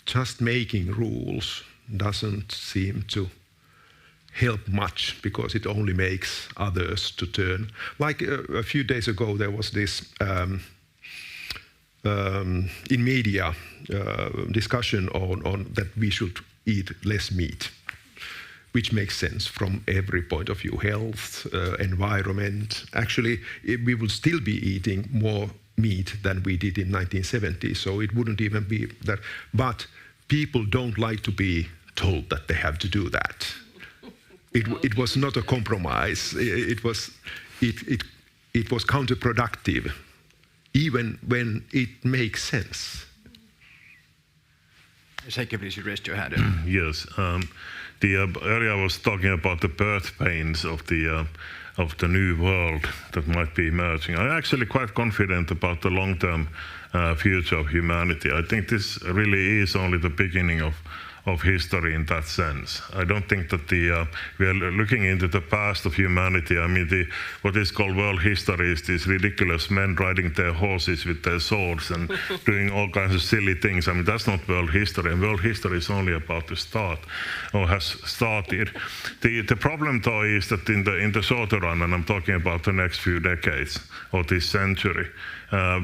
just making rules doesn't seem to help much, because it only makes others to turn. Like a few days ago, there was this in media discussion on that we should eat less meat, which makes sense from every point of view, health, environment. Actually, we would still be eating more meat than we did in 1970, so it wouldn't even be that. But people don't like to be told that they have to do that. It was not a compromise. It was counterproductive, even when it makes sense. Heikki, please, you raised your hand. Yes, earlier I was talking about the birth pains of the new world that might be emerging. I'm actually quite confident about the long-term future of humanity. I think this really is only the beginning of history in that sense. I don't think that we are looking into the past of humanity. I mean, what is called world history is these ridiculous men riding their horses with their swords and doing all kinds of silly things. I mean, that's not world history, and world history is only about to start, or has started. The problem, though, is that in the shorter run, and I'm talking about the next few decades or this century,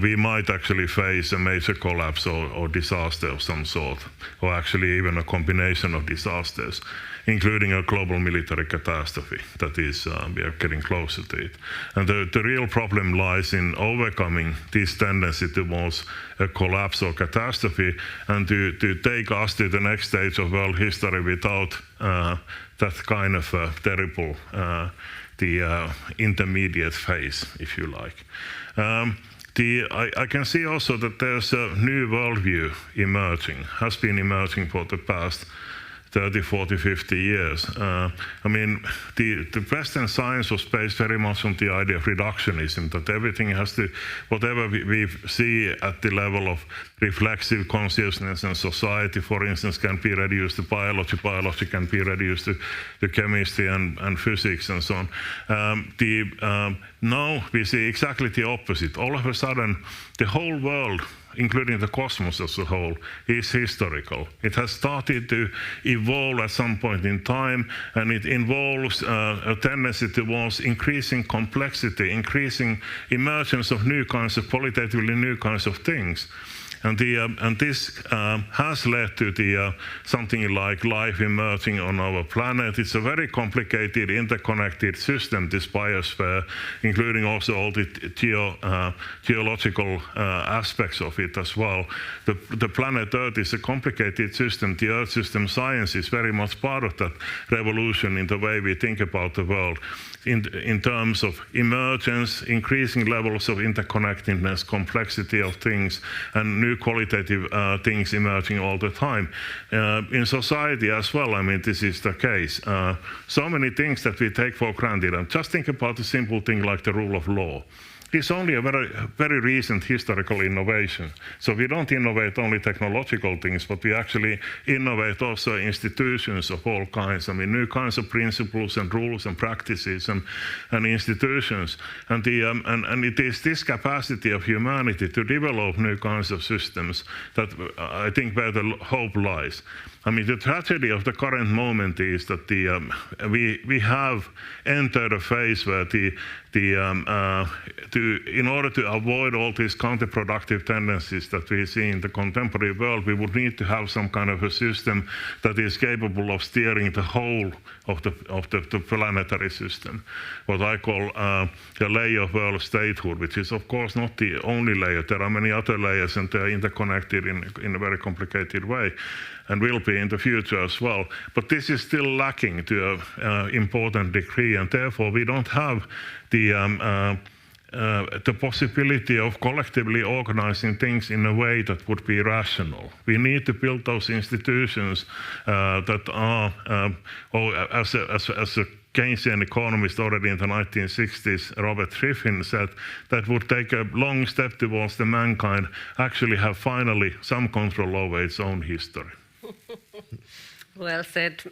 we might actually face a major collapse or disaster of some sort, or actually even a combination of disasters, including a global military catastrophe. That is, we are getting closer to it. And the real problem lies in overcoming this tendency towards a collapse or catastrophe, and to take us to the next stage of world history without that kind of terrible, the intermediate phase, if you like. I can see also that there's a new worldview emerging, has been emerging for the past 30, 40, 50 years. I mean, the Western science was based very much on the idea of reductionism, that everything has to, whatever we see at the level of reflexive consciousness and society, for instance, can be reduced to biology, biology can be reduced to chemistry and physics and so on. Now we see exactly the opposite. All of a sudden, the whole world, including the cosmos as a whole, is historical. It has started to evolve at some point in time, and it involves a tendency towards increasing complexity, increasing emergence of new kinds of qualitatively new kinds of things. And this has led to something like life emerging on our planet. It's a very complicated, interconnected system, this biosphere, including also all the geological aspects of it as well. The planet Earth is a complicated system. The Earth system science is very much part of that revolution in the way we think about the world, in terms of emergence, increasing levels of interconnectedness, complexity of things, and new qualitative things emerging all the time. In society as well, I mean, this is the case. So many things that we take for granted. And just think about a simple thing like the rule of law. It's only a very, very recent historical innovation. So we don't innovate only technological things, but we actually innovate also institutions of all kinds. I mean, new kinds of principles and rules and practices and institutions. And it is this capacity of humanity to develop new kinds of systems that I think where the hope lies. I mean, the tragedy of the current moment is that we have entered a phase where in order to avoid all these counterproductive tendencies that we see in the contemporary world, we would need to have some kind of a system that is capable of steering the whole of the planetary system. What I call the layer of world statehood, which is of course not the only layer. There are many other layers, and they're interconnected in a very complicated way, and will be in the future as well. But this is still lacking to an important degree, and therefore we don't have the possibility of collectively organizing things in a way that would be rational. We need to build those institutions that are, as a Keynesian economist already in the 1960s, Robert Griffin said, that would take a long step towards the mankind actually have finally some control over its own history. Well said.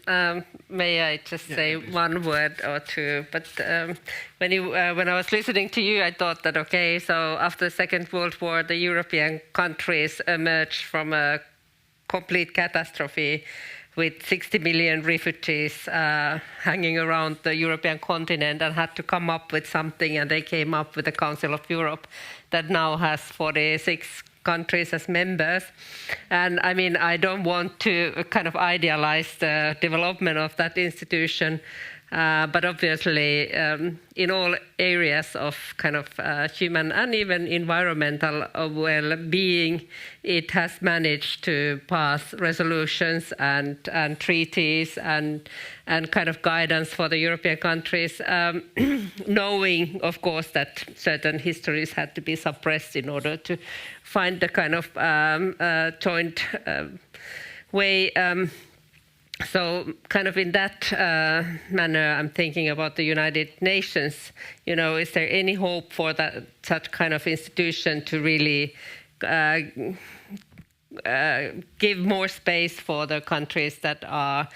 May I just say one word or two? But when I was listening to you, I thought that, okay, so after the Second World War, the European countries emerged from a complete catastrophe with 60 million refugees hanging around the European continent, and had to come up with something, and they came up with the Council of Europe that now has 46 countries as members. And I mean, I don't want to kind of idealize the development of that institution, but obviously in all areas of kind of human and even environmental well-being, it has managed to pass resolutions and treaties and kind of guidance for the European countries, knowing, of course, that certain histories had to be suppressed in order to find the kind of joint way. So kind of in that manner, I'm thinking about the United Nations. You know, is there any hope for that such kind of institution to really give more space for the countries that are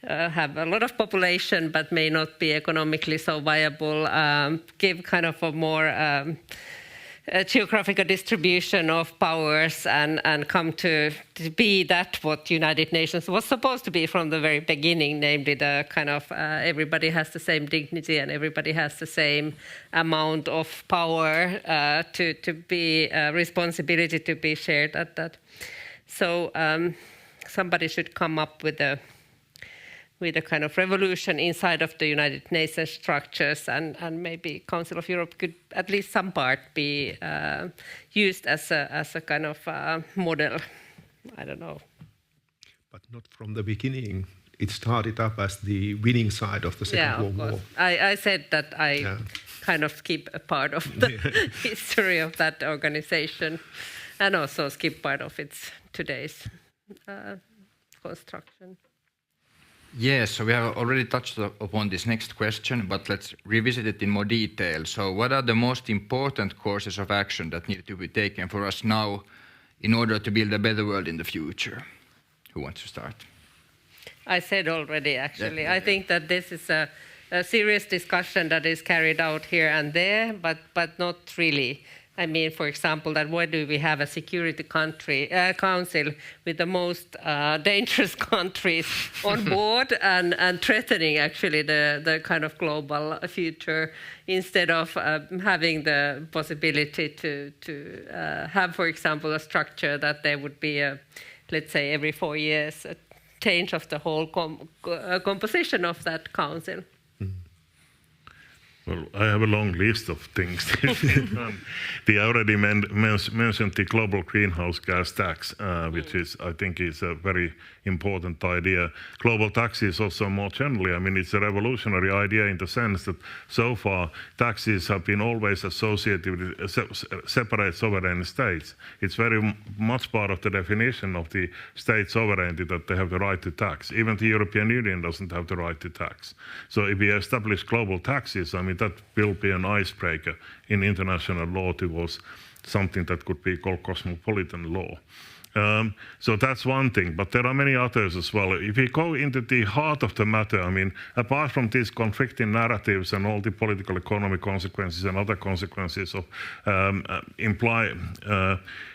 have a lot of population but may not be economically so viable, give kind of a more geographical distribution of powers and come to be that what United Nations was supposed to be from the very beginning, namely the kind of everybody has the same dignity and everybody has the same amount of power to be responsibility to be shared at that. So somebody should come up with a kind of revolution inside of the United Nations structures, and maybe Council of Europe could at least some part be used as a kind of model. I don't know. But not from the beginning. It started up as the winning side of the Second World War. I said that I kind of skip a part of the history of that organization, and also skip part of its today's construction. Yes, so we have already touched upon this next question, but let's revisit it in more detail. So what are the most important courses of action that need to be taken for us now in order to build a better world in the future? Who wants to start? I said already, actually. I think that this is a serious discussion that is carried out here and there, but not really. I mean, for example, that why do we have a Security Council with the most dangerous countries on board and threatening actually the kind of global future, instead of having the possibility to have, for example, a structure that there would be let's say every 4 years, a change of the whole composition of that council. Well, I have a long list of things. I already mentioned the global greenhouse gas tax, which I think is a very important idea. Global taxes also more generally, I mean, it's a revolutionary idea in the sense that so far taxes have been always associated with separate sovereign states. It's very much part of the definition of the state sovereignty that they have the right to tax. Even the European Union doesn't have the right to tax. So if we establish global taxes, I mean, that will be an icebreaker in international law towards something that could be called cosmopolitan law. So that's one thing, but there are many others as well. If we go into the heart of the matter, I mean, apart from these conflicting narratives and all the political economic consequences and other consequences of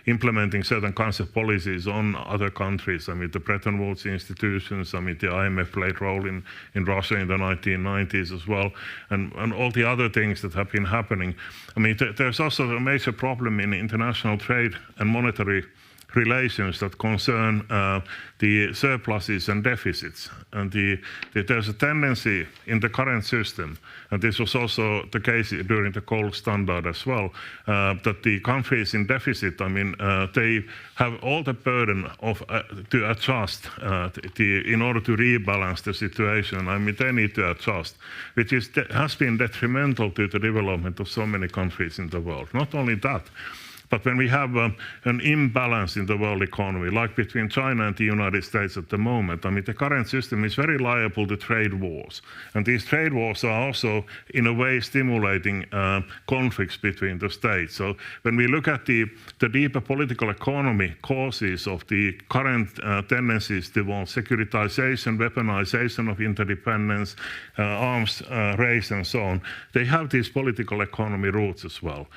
implementing certain kinds of policies on other countries, I mean, the Bretton Woods institutions, I mean, the IMF played a role in Russia in the 1990s as well, and all the other things that have been happening. I mean, there's also a major problem in international trade and monetary relations that concern the surpluses and deficits. And there's a tendency in the current system, and this was also the case during the gold standard as well, that the countries in deficit, I mean, they have all the burden of to adjust in order to rebalance the situation. I mean, they need to adjust, which has been detrimental to the development of so many countries in the world. Not only that, but when we have an imbalance in the world economy, like between China and the United States at the moment, I mean, the current system is very liable to trade wars. And these trade wars are also, in a way, stimulating conflicts between the states. So when we look at the deeper political economy causes of the current tendencies towards securitization, weaponization of interdependence, arms race, and so on, they have these political economy roots as well.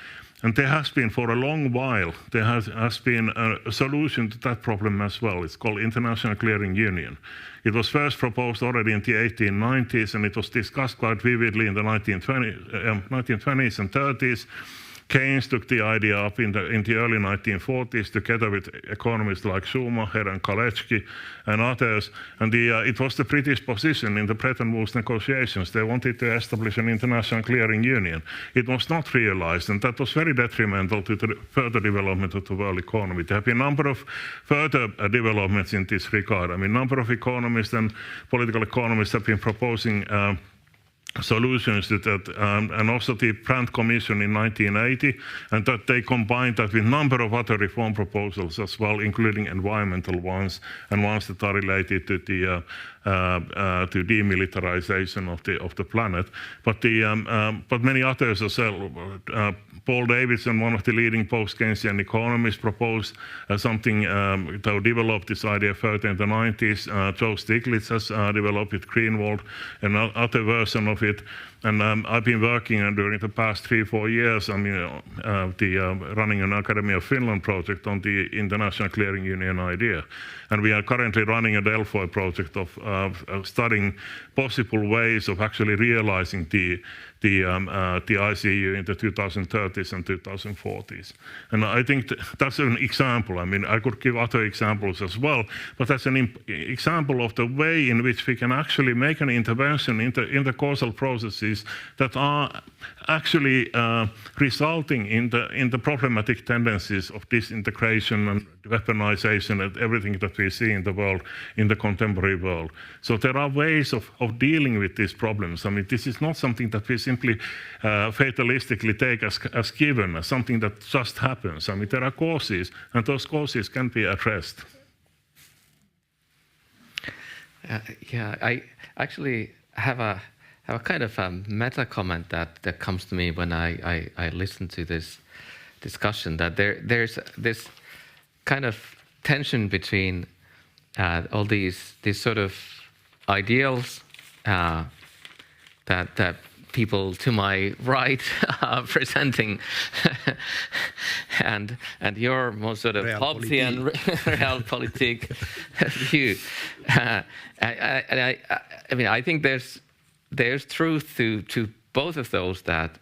And there has been, for a long while, there has been a solution to that problem as well. It's called International Clearing Union. It was first proposed already in the 1890s, and it was discussed quite vividly in the 1920s and 30s. Keynes took the idea up in the early 1940s together with economists like Schumacher and Kalecki and others. And it was the British position in the Bretton Woods negotiations. They wanted to establish an international clearing union. It was not realized, and that was very detrimental to the further development of the world economy. There have been a number of further developments in this regard. I mean, a number of economists and political economists have been proposing solutions to that, and also the Brandt Commission in 1980, and that they combined that with a number of other reform proposals as well, including environmental ones and ones that are related to the to demilitarization of the planet, but many others as well. Paul Davidson, one of the leading post-Keynesian economists, proposed something to develop this idea further in the 90s. Joe Stiglitz has developed it, Greenwald, another version of it. And I've been working during the past 3-4 years, I mean, running an Academy of Finland project on the International Clearing Union idea. And we are currently running a Delphi project of studying possible ways of actually realizing the ICU in the 2030s and 2040s. And I think that's an example. I mean, I could give other examples as well, but that's an example of the way in which we can actually make an intervention in the causal processes that are actually resulting in the problematic tendencies of disintegration and weaponization and everything that we see in the world, in the contemporary world. So there are ways of dealing with these problems. I mean, this is not something that we simply fatalistically take as given, as something that just happens. I mean, there are causes, and those causes can be addressed. Yeah, I actually have a kind of a meta comment that comes to me when I listen to this discussion, that there's this kind of tension between all these sort of ideals that people to my right are presenting, and your more sort of Hobbesian realpolitik view. I mean, I think there's truth to both of those, that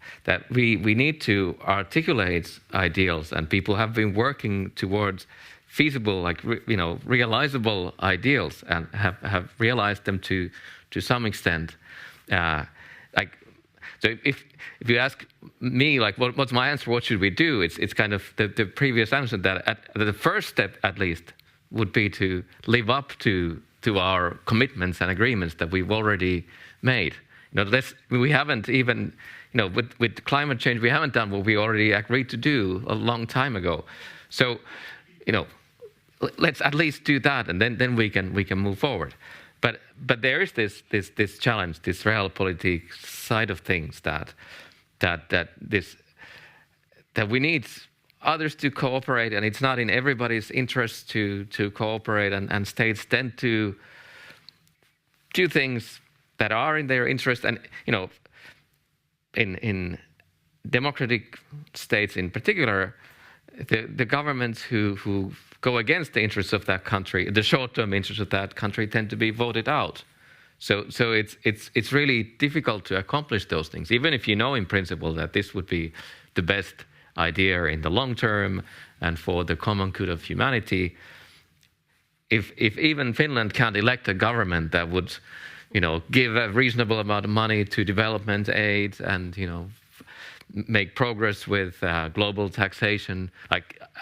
we need to articulate ideals, and people have been working towards feasible, like realizable ideals, and have realized them to some extent. So if you ask me, like, what's my answer? What should we do? It's kind of the previous answer, that the first step at least would be to live up to our commitments and agreements that we've already made. We haven't even, with climate change, we haven't done what we already agreed to do a long time ago. So, let's at least do that, and then we can move forward. but there is this challenge, this realpolitik side of things that we need others to cooperate, and it's not in everybody's interest to cooperate, and states tend to do things that are in their interest. And in democratic states in particular, the governments who go against the interests of that country, the short-term interests of that country, tend to be voted out. So it's really difficult to accomplish those things, even if you know in principle that this would be the best idea in the long term and for the common good of humanity. If even Finland can't elect a government that would, give a reasonable amount of money to development aid and, make progress with global taxation,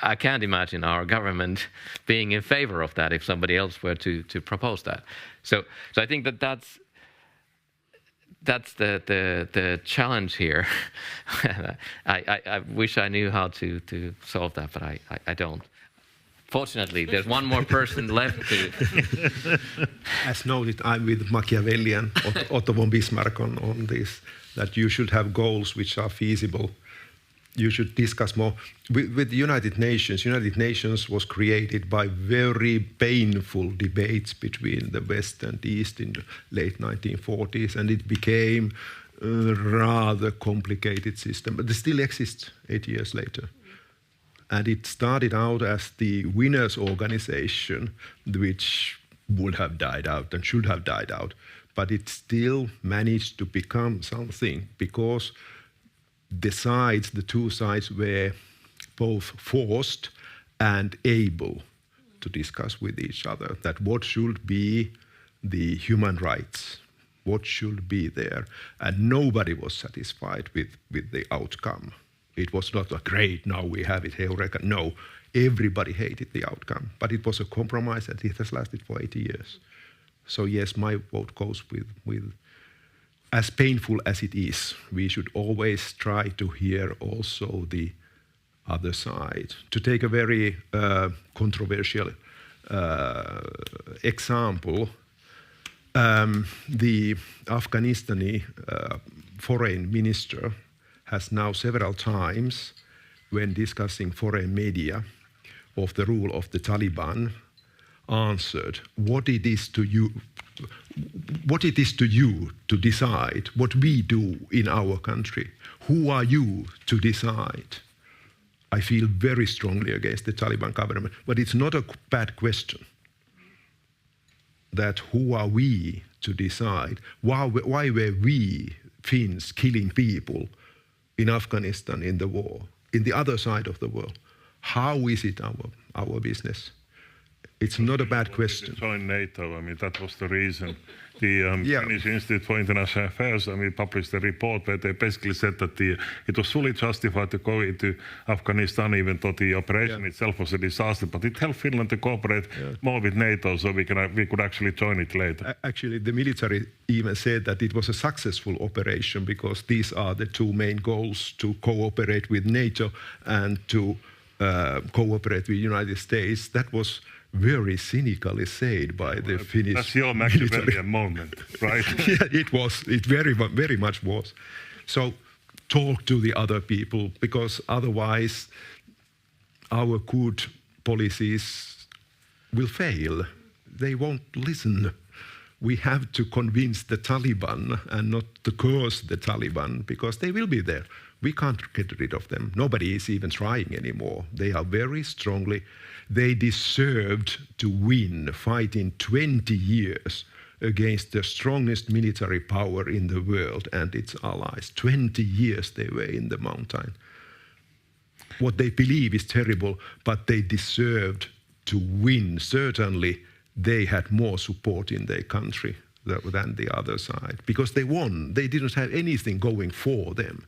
I can't imagine our government being in favor of that if somebody else were to propose that. So I think that's the challenge here. I wish I knew how to solve that, but I don't. Fortunately, there's one more person left to... As noted, I'm with Machiavelli and Otto von Bismarck on this, that you should have goals which are feasible. You should discuss more. With the United Nations was created by very painful debates between the West and the East in the late 1940s, and it became a rather complicated system, but it still exists 8 years later. And it started out as the winners' organization, which would have died out and should have died out, but it still managed to become something because the two sides were both forced and able to discuss with each other that what should be the human rights, what should be there, and nobody was satisfied with the outcome. It was not a great, now we have it, Eureka. No, everybody hated the outcome, but it was a compromise and it has lasted for 80 years. So yes, my vote goes with as painful as it is, we should always try to hear also the other side. To take a very controversial example, the Afghanistani foreign minister has now several times, when discussing foreign media of the rule of the Taliban, answered what it is to you to decide what we do in our country. Who are you to decide? I feel very strongly against the Taliban government, but it's not a bad question. That who are we to decide? Why were we, Finns, killing people in Afghanistan in the war, in the other side of the world? How is it our business? It's not a bad question. Join NATO. I mean, that was the reason. The Finnish Institute for International Affairs, published a report where they basically said that it was fully justified to go into Afghanistan, even though the operation itself was a disaster. But it helped Finland to cooperate more with NATO, so we could actually join it later. Actually, the military even said that it was a successful operation because these are the two main goals: to cooperate with NATO and to cooperate with the United States. That was very cynically said by the Finnish That's your Machiavellian moment, right? Yeah, it was. It very much was. So talk to the other people, because otherwise our good policies will fail. They won't listen. We have to convince the Taliban and not to curse the Taliban, because they will be there. We can't get rid of them. Nobody is even trying anymore. They are very strongly. They deserved to win, fighting 20 years against the strongest military power in the world and its allies. 20 years they were in the mountain. What they believe is terrible, but they deserved to win. Certainly, they had more support in their country than the other side, because they won. They didn't have anything going for them.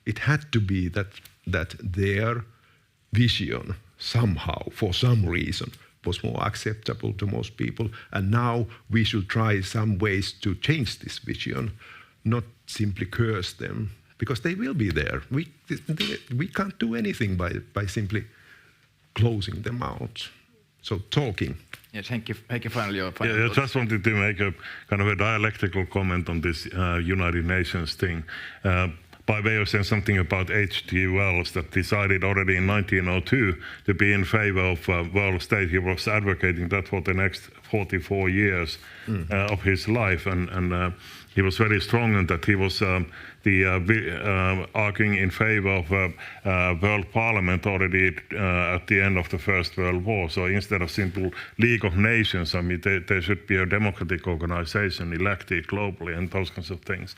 It had to be that their vision somehow, for some reason, was more acceptable to most people. And now we should try some ways to change this vision, not simply curse them, because they will be there. We can't do anything by simply closing them out. So talking. Yes, Heikki, finally your final Yeah, I thoughts. just wanted to make a kind of a dialectical comment on this United Nations thing. By way of saying something about H.G. Wells that decided already in 1902 to be in favor of world state. He was advocating that for the next 44 years of his life, and he was very strong in that. He was arguing in favor of world parliament already at the end of the First World War. So instead of simple League of Nations, I mean, there should be a democratic organization elected globally and those kinds of things.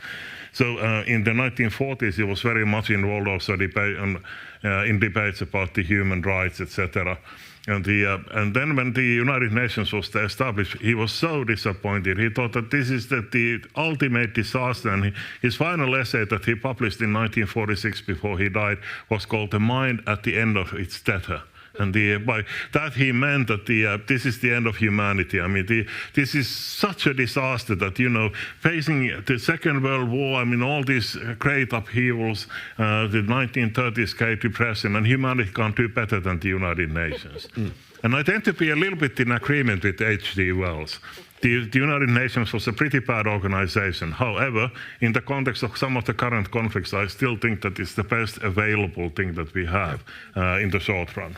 So in the 1940s, he was very much involved also in debates about the human rights, etc. And then when the United Nations was established, he was so disappointed. He thought that this is the ultimate disaster. And his final essay that he published in 1946 before he died was called "The Mind at the End of Its Tether." And by that he meant that this is the end of humanity. I mean, this is such a disaster that, facing the Second World War, I mean, all these great upheavals, the 1930s Great Depression, and humanity can't do better than the United Nations. And I tend to be a little bit in agreement with H.G. Wells. The United Nations was a pretty bad organization. However, in the context of some of the current conflicts, I still think that it's the best available thing that we have in the short run.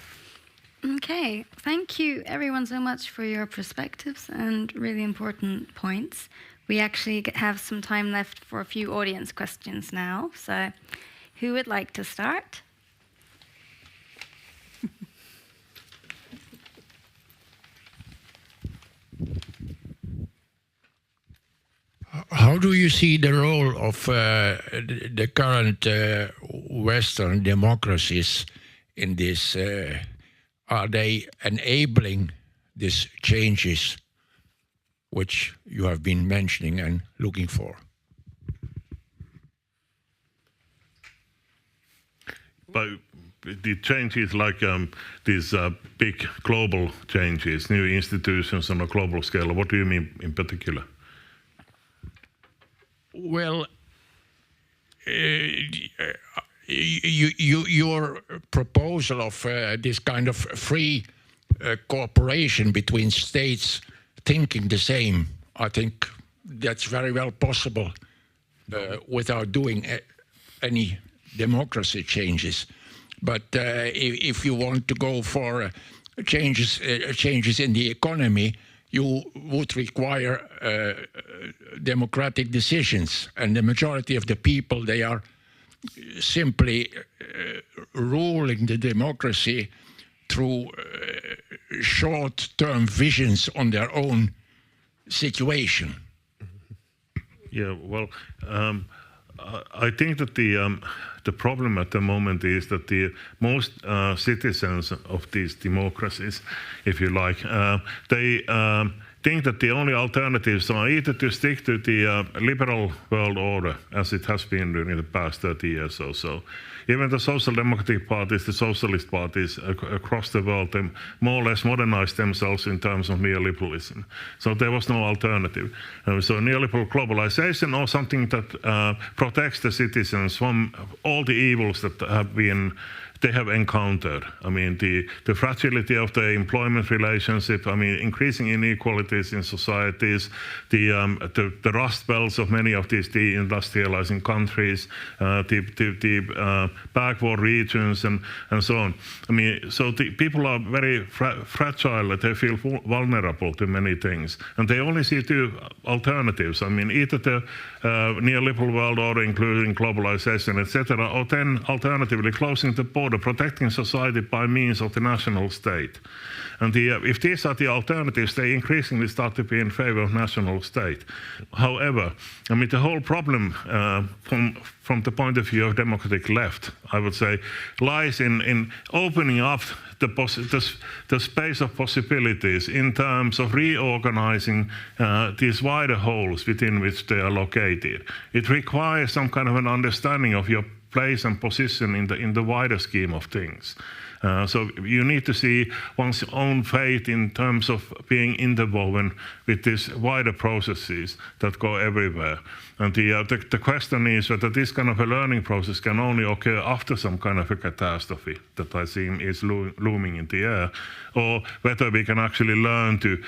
Okay, thank you everyone so much for your perspectives and really important points. We actually have some time left for a few audience questions now. So who would like to start? How do you see the role of the current Western democracies in this? Are they enabling these changes which you have been mentioning and looking for? But the changes like these big global changes, new institutions on a global scale, what do you mean in particular? Well, your proposal of this kind of free cooperation between states thinking the same, I think that's very well possible without doing any democracy changes. But if you want to go for changes in the economy, you would require democratic decisions, and the majority of the people, they are simply ruling the democracy through short-term visions on their own situation. Yeah, well, I think that the problem at the moment is that the most citizens of these democracies, if you like, they think that the only alternatives are either to stick to the liberal world order, as it has been during the past 30 years or so. Even the social democratic parties, the socialist parties across the world, they more or less modernized themselves in terms of neoliberalism. So there was no alternative. So neoliberal globalization, or something that protects the citizens from all the evils that they have encountered. I mean, the fragility of the employment relationship, I mean, increasing inequalities in societies, the rust belts of many of these deindustrializing countries, the backward regions, and so on. I mean, so the people are very fragile, they feel vulnerable to many things, and they only see two alternatives. I mean, either the neoliberal world order, including globalization, etc., or then alternatively closing the border, protecting society by means of the national state. And if these are the alternatives, they increasingly start to be in favor of national state. However, I mean, the whole problem from the point of view of democratic left, I would say, lies in opening up the space of possibilities in terms of reorganizing these wider wholes within which they are located. It requires some kind of an understanding of your place and position in the wider scheme of things. So you need to see one's own fate in terms of being interwoven with these wider processes that go everywhere. And the question is whether this kind of a learning process can only occur after some kind of a catastrophe that I see is looming in the air, or whether we can actually learn to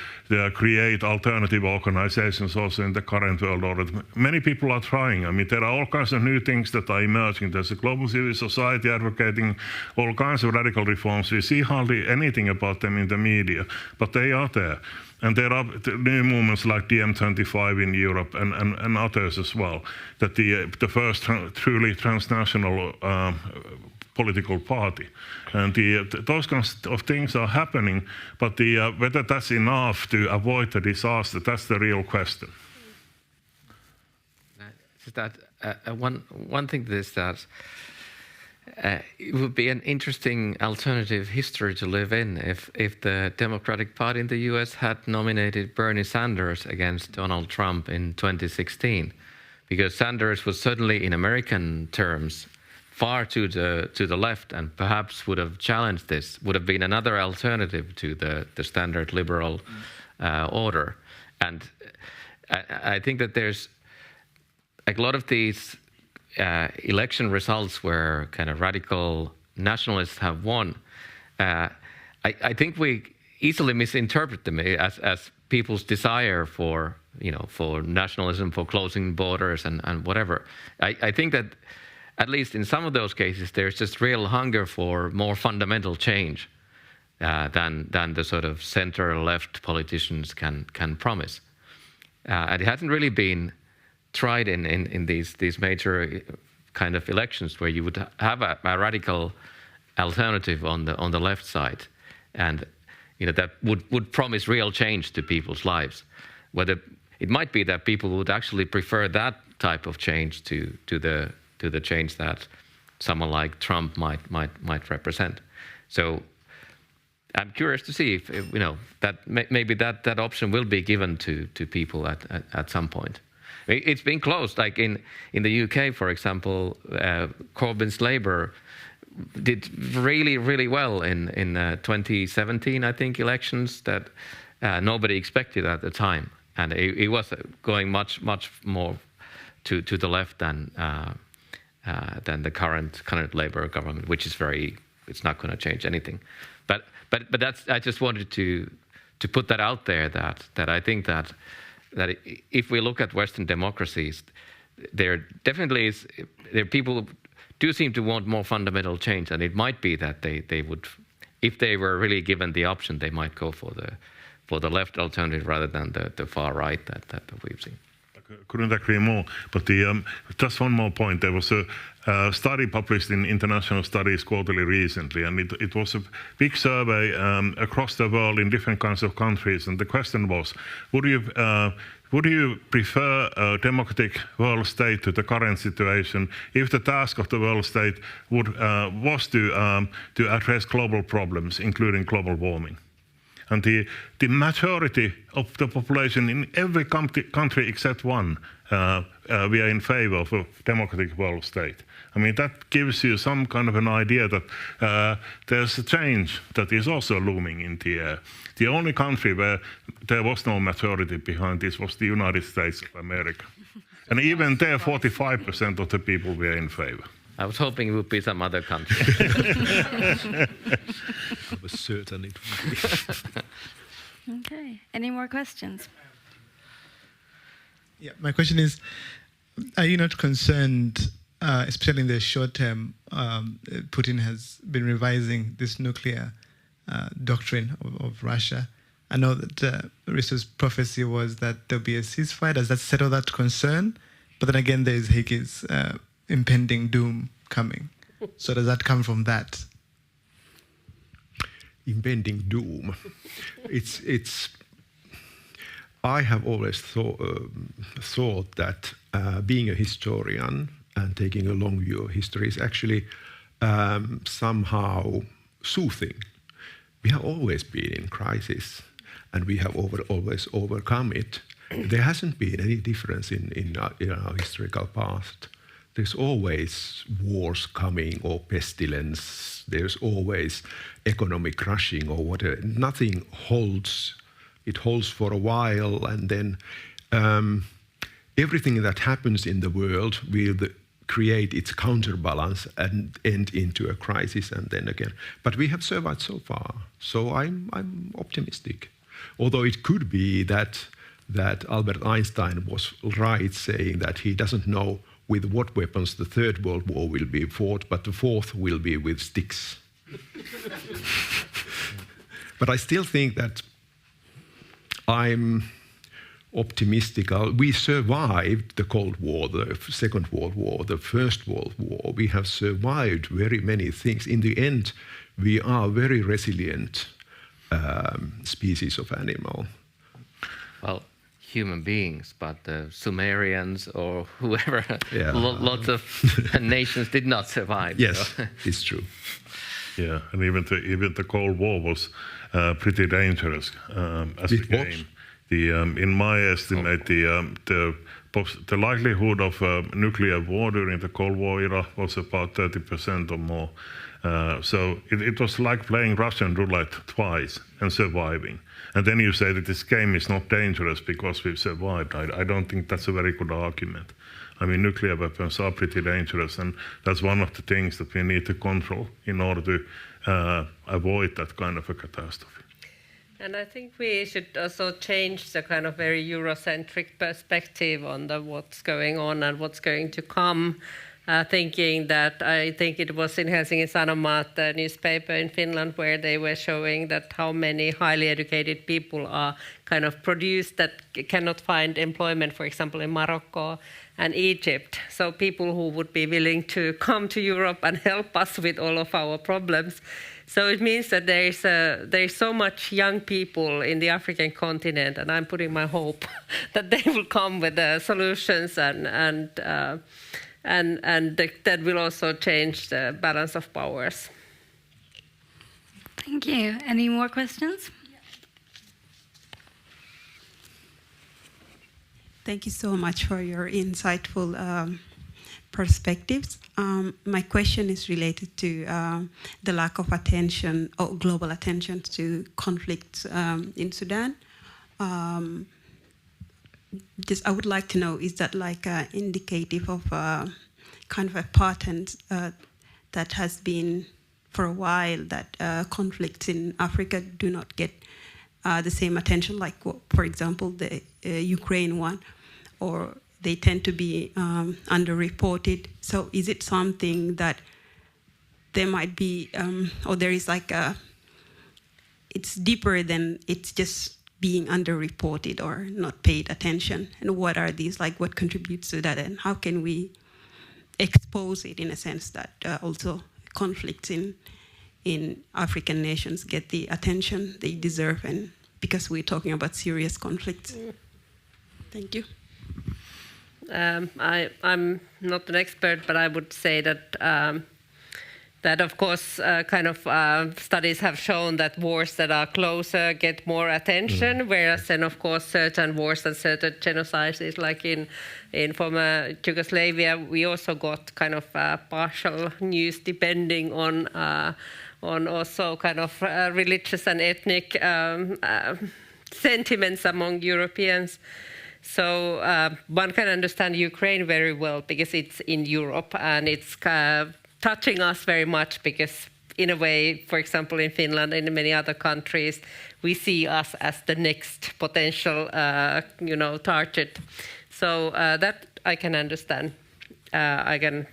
create alternative organizations also in the current world order. Many people are trying. I mean, there are all kinds of new things that are emerging. There's a global civil society advocating all kinds of radical reforms. We see hardly anything about them in the media, but they are there. And there are new movements like DiEM25 in Europe and others as well, that the first truly transnational political party. And those kinds of things are happening, but whether that's enough to avoid the disaster, that's the real question. One thing is that it would be an interesting alternative history to live in if the Democratic Party in the US had nominated Bernie Sanders against Donald Trump in 2016, because Sanders was certainly, in American terms, far to the left, and perhaps would have challenged this, would have been another alternative to the standard liberal order. And I think that there's a lot of these election results where kind of radical nationalists have won. I think we easily misinterpret them as people's desire for nationalism, for closing borders and whatever. I think that at least in some of those cases, there's just real hunger for more fundamental change than the sort of center-left politicians can promise. And it hasn't really been tried in these major kind of elections where you would have a radical alternative on the left side, and that would promise real change to people's lives. Whether it might be that people would actually prefer that type of change to the change that someone like Trump might represent. So I'm curious to see if that maybe that option will be given to people at some point. It's been close. Like in the UK, for example, Corbyn's Labour did really well in 2017, I think, elections that nobody expected at the time, and it was going much more to the left than the current Labour government, which is it's not going to change anything. But that's, I just wanted to put that out there, that I think that if we look at Western democracies, there definitely is, people who do seem to want more fundamental change, and it might be that they would, if they were really given the option, they might go for the left alternative rather than the far right that we've seen. Couldn't agree more. But just one more point. There was a study published in International Studies Quarterly recently, and it was a big survey across the world in different kinds of countries. And the question was, would you prefer a democratic world state to the current situation if the task of the world state was to address global problems, including global warming? And the majority of the population in every country except one, we are in favor of a democratic world state. I mean, that gives you some kind of an idea that there's a change that is also looming in the air. The only country where there was no majority behind this was the United States of America. And even there, 45% of the people were in favor. I was hoping it would be some other country. I was certain it would be. Okay. Any more questions? Yeah, my question is, are you not concerned, especially in the short term, Putin has been revising this nuclear doctrine of Russia? I know that Risto's prophecy was that there'll be a ceasefire. Does that settle that concern? But then again, there is Heike's impending doom coming. So does that come from that? Impending doom. It's. I have always thought that being a historian and taking a long view of history is actually somehow soothing. We have always been in crisis, and we have always overcome it. There hasn't been any difference in our historical past. there's always wars coming or pestilence. There's always economic crashing or whatever. Nothing holds. It holds for a while, and then everything that happens in the world will create its counterbalance and end into a crisis, and then again. But we have survived so far, so I'm optimistic. Although it could be that Albert Einstein was right saying that he doesn't know with what weapons the Third World War will be fought, but the fourth will be with sticks. But I still think that I'm optimistic. We survived the Cold War, the Second World War, the First World War. We have survived very many things. In the end, we are very resilient species of animal. Well, human beings, but the Sumerians or whoever, Yeah. lots of nations did not survive. Yes, so. it's true. Yeah, and even the Cold War was pretty dangerous as It a game. In my estimate, the likelihood of nuclear war during the Cold War era was about 30% or more. So it was like playing Russian roulette twice and surviving. And then you say that this game is not dangerous because we've survived. I don't think that's a very good argument. I mean, nuclear weapons are pretty dangerous, and that's one of the things that we need to control in order to avoid that kind of a catastrophe. And I think we should also change the kind of very Eurocentric perspective on what's going on and what's going to come. Thinking that I think it was in Helsingin Sanomat, the newspaper in Finland, where they were showing that how many highly educated people are kind of produced that cannot find employment, for example, in Morocco and Egypt. So people who would be willing to come to Europe and help us with all of our problems. So it means that there is so much young people in the African continent, and I'm putting my hope that they will come with the solutions and that will also change the balance of powers. Thank you. Any more questions? Thank you so much for your insightful perspectives. My question is related to the lack of attention or global attention to conflicts in Sudan. Just I would like to know, is that like indicative of kind of a pattern that has been for a while, that conflicts in Africa do not get the same attention, like, for example, the Ukraine one, or they tend to be underreported. So is it something that there might be, or there is like it's deeper than it's just being underreported or not paid attention? And what are these, like, what contributes to that, and how can we expose it in a sense that also conflicts in African nations get the attention they deserve, and because we're talking about serious conflicts? Thank you. I'm not an expert, but I would say that that of course studies have shown that wars that are closer get more attention, whereas then of course certain wars and certain genocides, like in former Yugoslavia, we also got kind of partial news depending on also kind of religious and ethnic sentiments among Europeans. So one can understand Ukraine very well because it's in Europe and it's touching us very much because, in a way, for example, in Finland and in many other countries, we see us as the next potential, target. So that I can understand. I can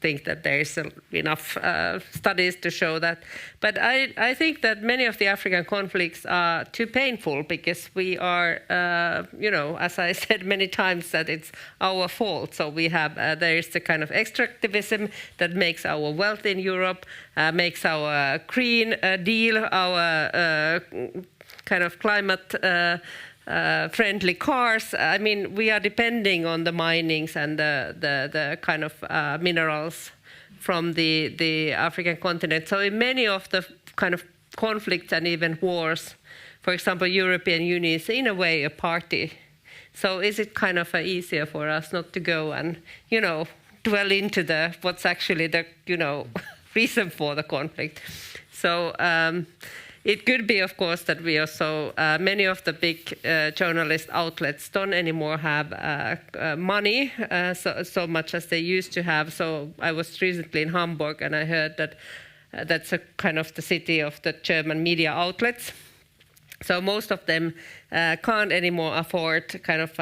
think that there is enough studies to show that. But I think that many of the African conflicts are too painful because we are, as I said many times, that it's our fault. So we have, there is the kind of extractivism that makes our wealth in Europe, makes our Green Deal, our kind of climate friendly cars. I mean, we are depending on the minings and the kind of minerals from the African continent. So in many of the kind of conflicts and even wars, for example, European Union is in a way a party. So is it kind of easier for us not to go and, dwell into what's actually the reason for the conflict. So it could be, of course, that we also many of the big journalist outlets don't anymore have money so much as they used to have. So I was recently in Hamburg, and I heard that that's a kind of the city of the German media outlets. So most of them can't anymore afford kind of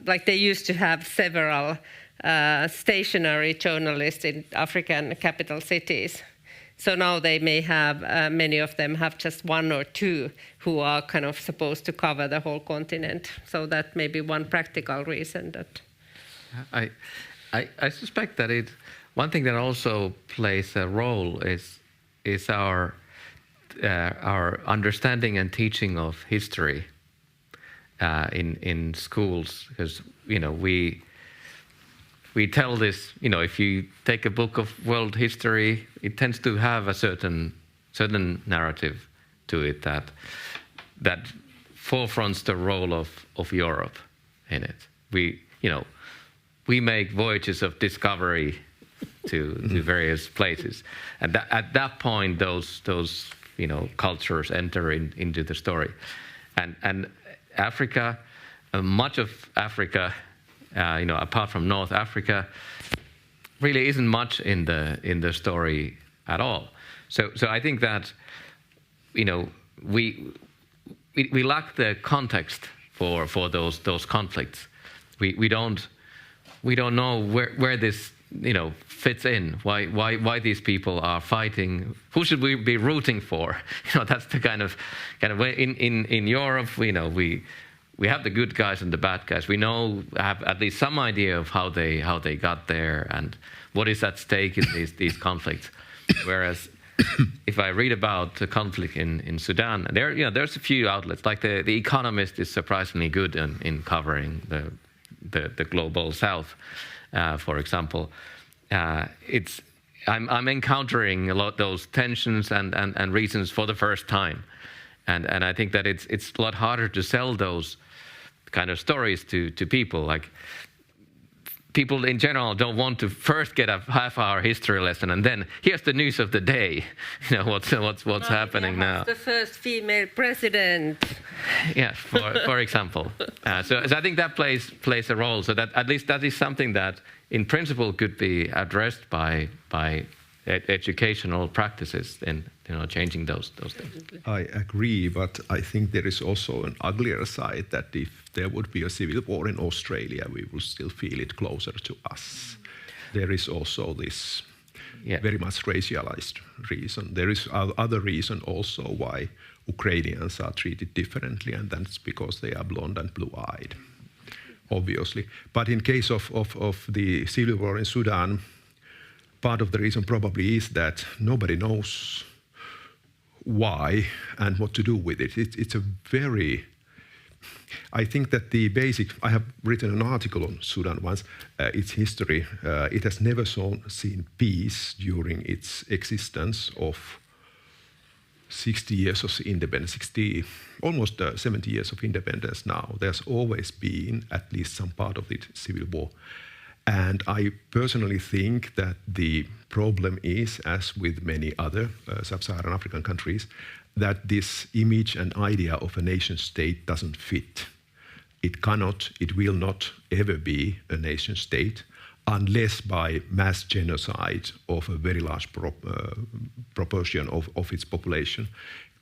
like they used to have several stationary journalists in African capital cities. So now they may have, many of them have just one or two who are kind of supposed to cover the whole continent. So that may be one practical reason that. I suspect that one thing that also plays a role is our understanding and teaching of history in schools, because we tell this, if you take a book of world history, it tends to have a certain narrative to it that forefronts the role of Europe in it. We make voyages of discovery to various places, and at that point, those cultures enter into the story, and Africa, much of Africa. Apart from North Africa, really isn't much in the story at all. So I think that we lack the context for those conflicts. We don't know where this fits in. Why these people are fighting? Who should we be rooting for? That's the kind of way in Europe. We have the good guys and the bad guys. We have at least some idea of how they got there and what is at stake in these conflicts. Whereas if I read about the conflict in Sudan, there's a few outlets, like the Economist is surprisingly good in covering the global South, for example. I'm encountering a lot those tensions and reasons for the first time. And I think that it's a lot harder to sell those kind of stories to people. Like, people in general don't want to first get a half-hour history lesson and then here's the news of the day. What's happening now. The first female president. Yeah, for example. So I think that plays a role. So that at least that is something that, in principle, could be addressed by educational practices in changing those things. I agree, but I think there is also an uglier side, that if there would be a civil war in Australia, we will still feel it closer to us. There is also this very much racialized reason. There is other reason also why Ukrainians are treated differently, and that's because they are blonde and blue-eyed, obviously. But in case of the civil war in Sudan, part of the reason probably is that nobody knows why and what to do with it. It's a very... I think that the basic... I have written an article on Sudan once, its history. It has never seen peace during its existence of 60 years of independence, almost 70 years of independence now. There's always been at least some part of it civil war. And I personally think that the problem is, as with many other sub-Saharan African countries, that this image and idea of a nation state doesn't fit. It will not ever be a nation state unless by mass genocide of a very large proportion of its population,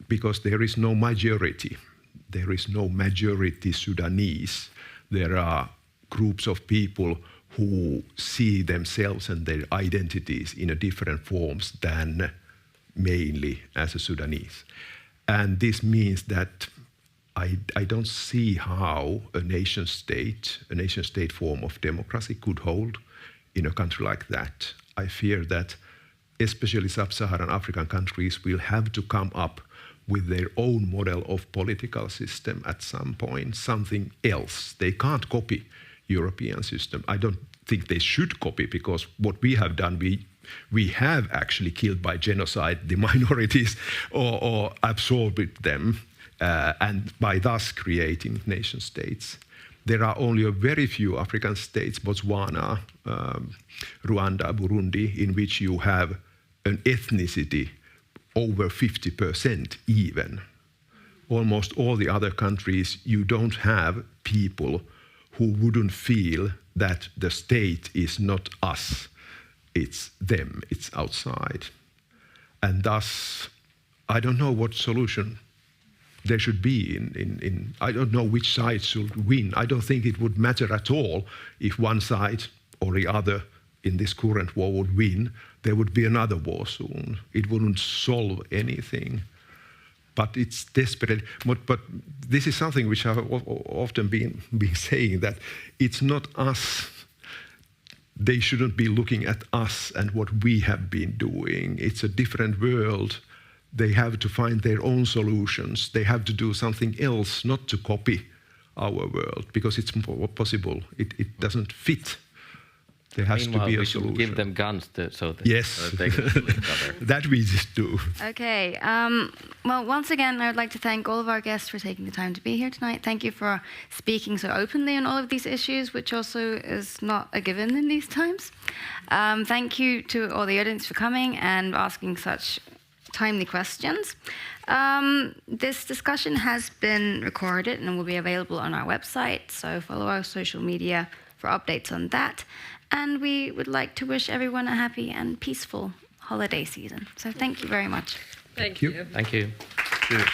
because there is no majority. There is no majority Sudanese. There are groups of people who see themselves and their identities in a different forms than mainly as a Sudanese. And this means that I don't see how a nation state form of democracy could hold in a country like that. I fear that especially sub-Saharan African countries will have to come up with their own model of political system at some point, something else. They can't copy European system. I don't think they should copy, because what we have done, we have actually killed by genocide the minorities or absorbed them, and by thus creating nation states. there are only a very few African states, Botswana, Rwanda, Burundi, in which you have an ethnicity over 50% even. Almost all the other countries, you don't have people who wouldn't feel that the state is not us, it's them, it's outside. And thus, I don't know what solution there should be in I don't know which side should win. I don't think it would matter at all if one side or the other in this current war would win. There would be another war soon. It wouldn't solve anything. But it's desperate. But this is something which I've often been saying, that it's not us. They shouldn't be looking at us and what we have been doing. It's a different world. They have to find their own solutions. They have to do something else, not to copy our world, because it's more possible. It doesn't fit. There has to be a solution. Give them guns so that yes. they can kill each other. That we just do. Okay. Well, once again, I would like to thank all of our guests for taking the time to be here tonight. Thank you for speaking so openly on all of these issues, which also is not a given in these times. Thank you to all the audience for coming and asking such timely questions. This discussion has been recorded and will be available on our website, so follow our social media for updates on that. And we would like to wish everyone a happy and peaceful holiday season. So thank you very much. Thank you. Thank you. Yeah.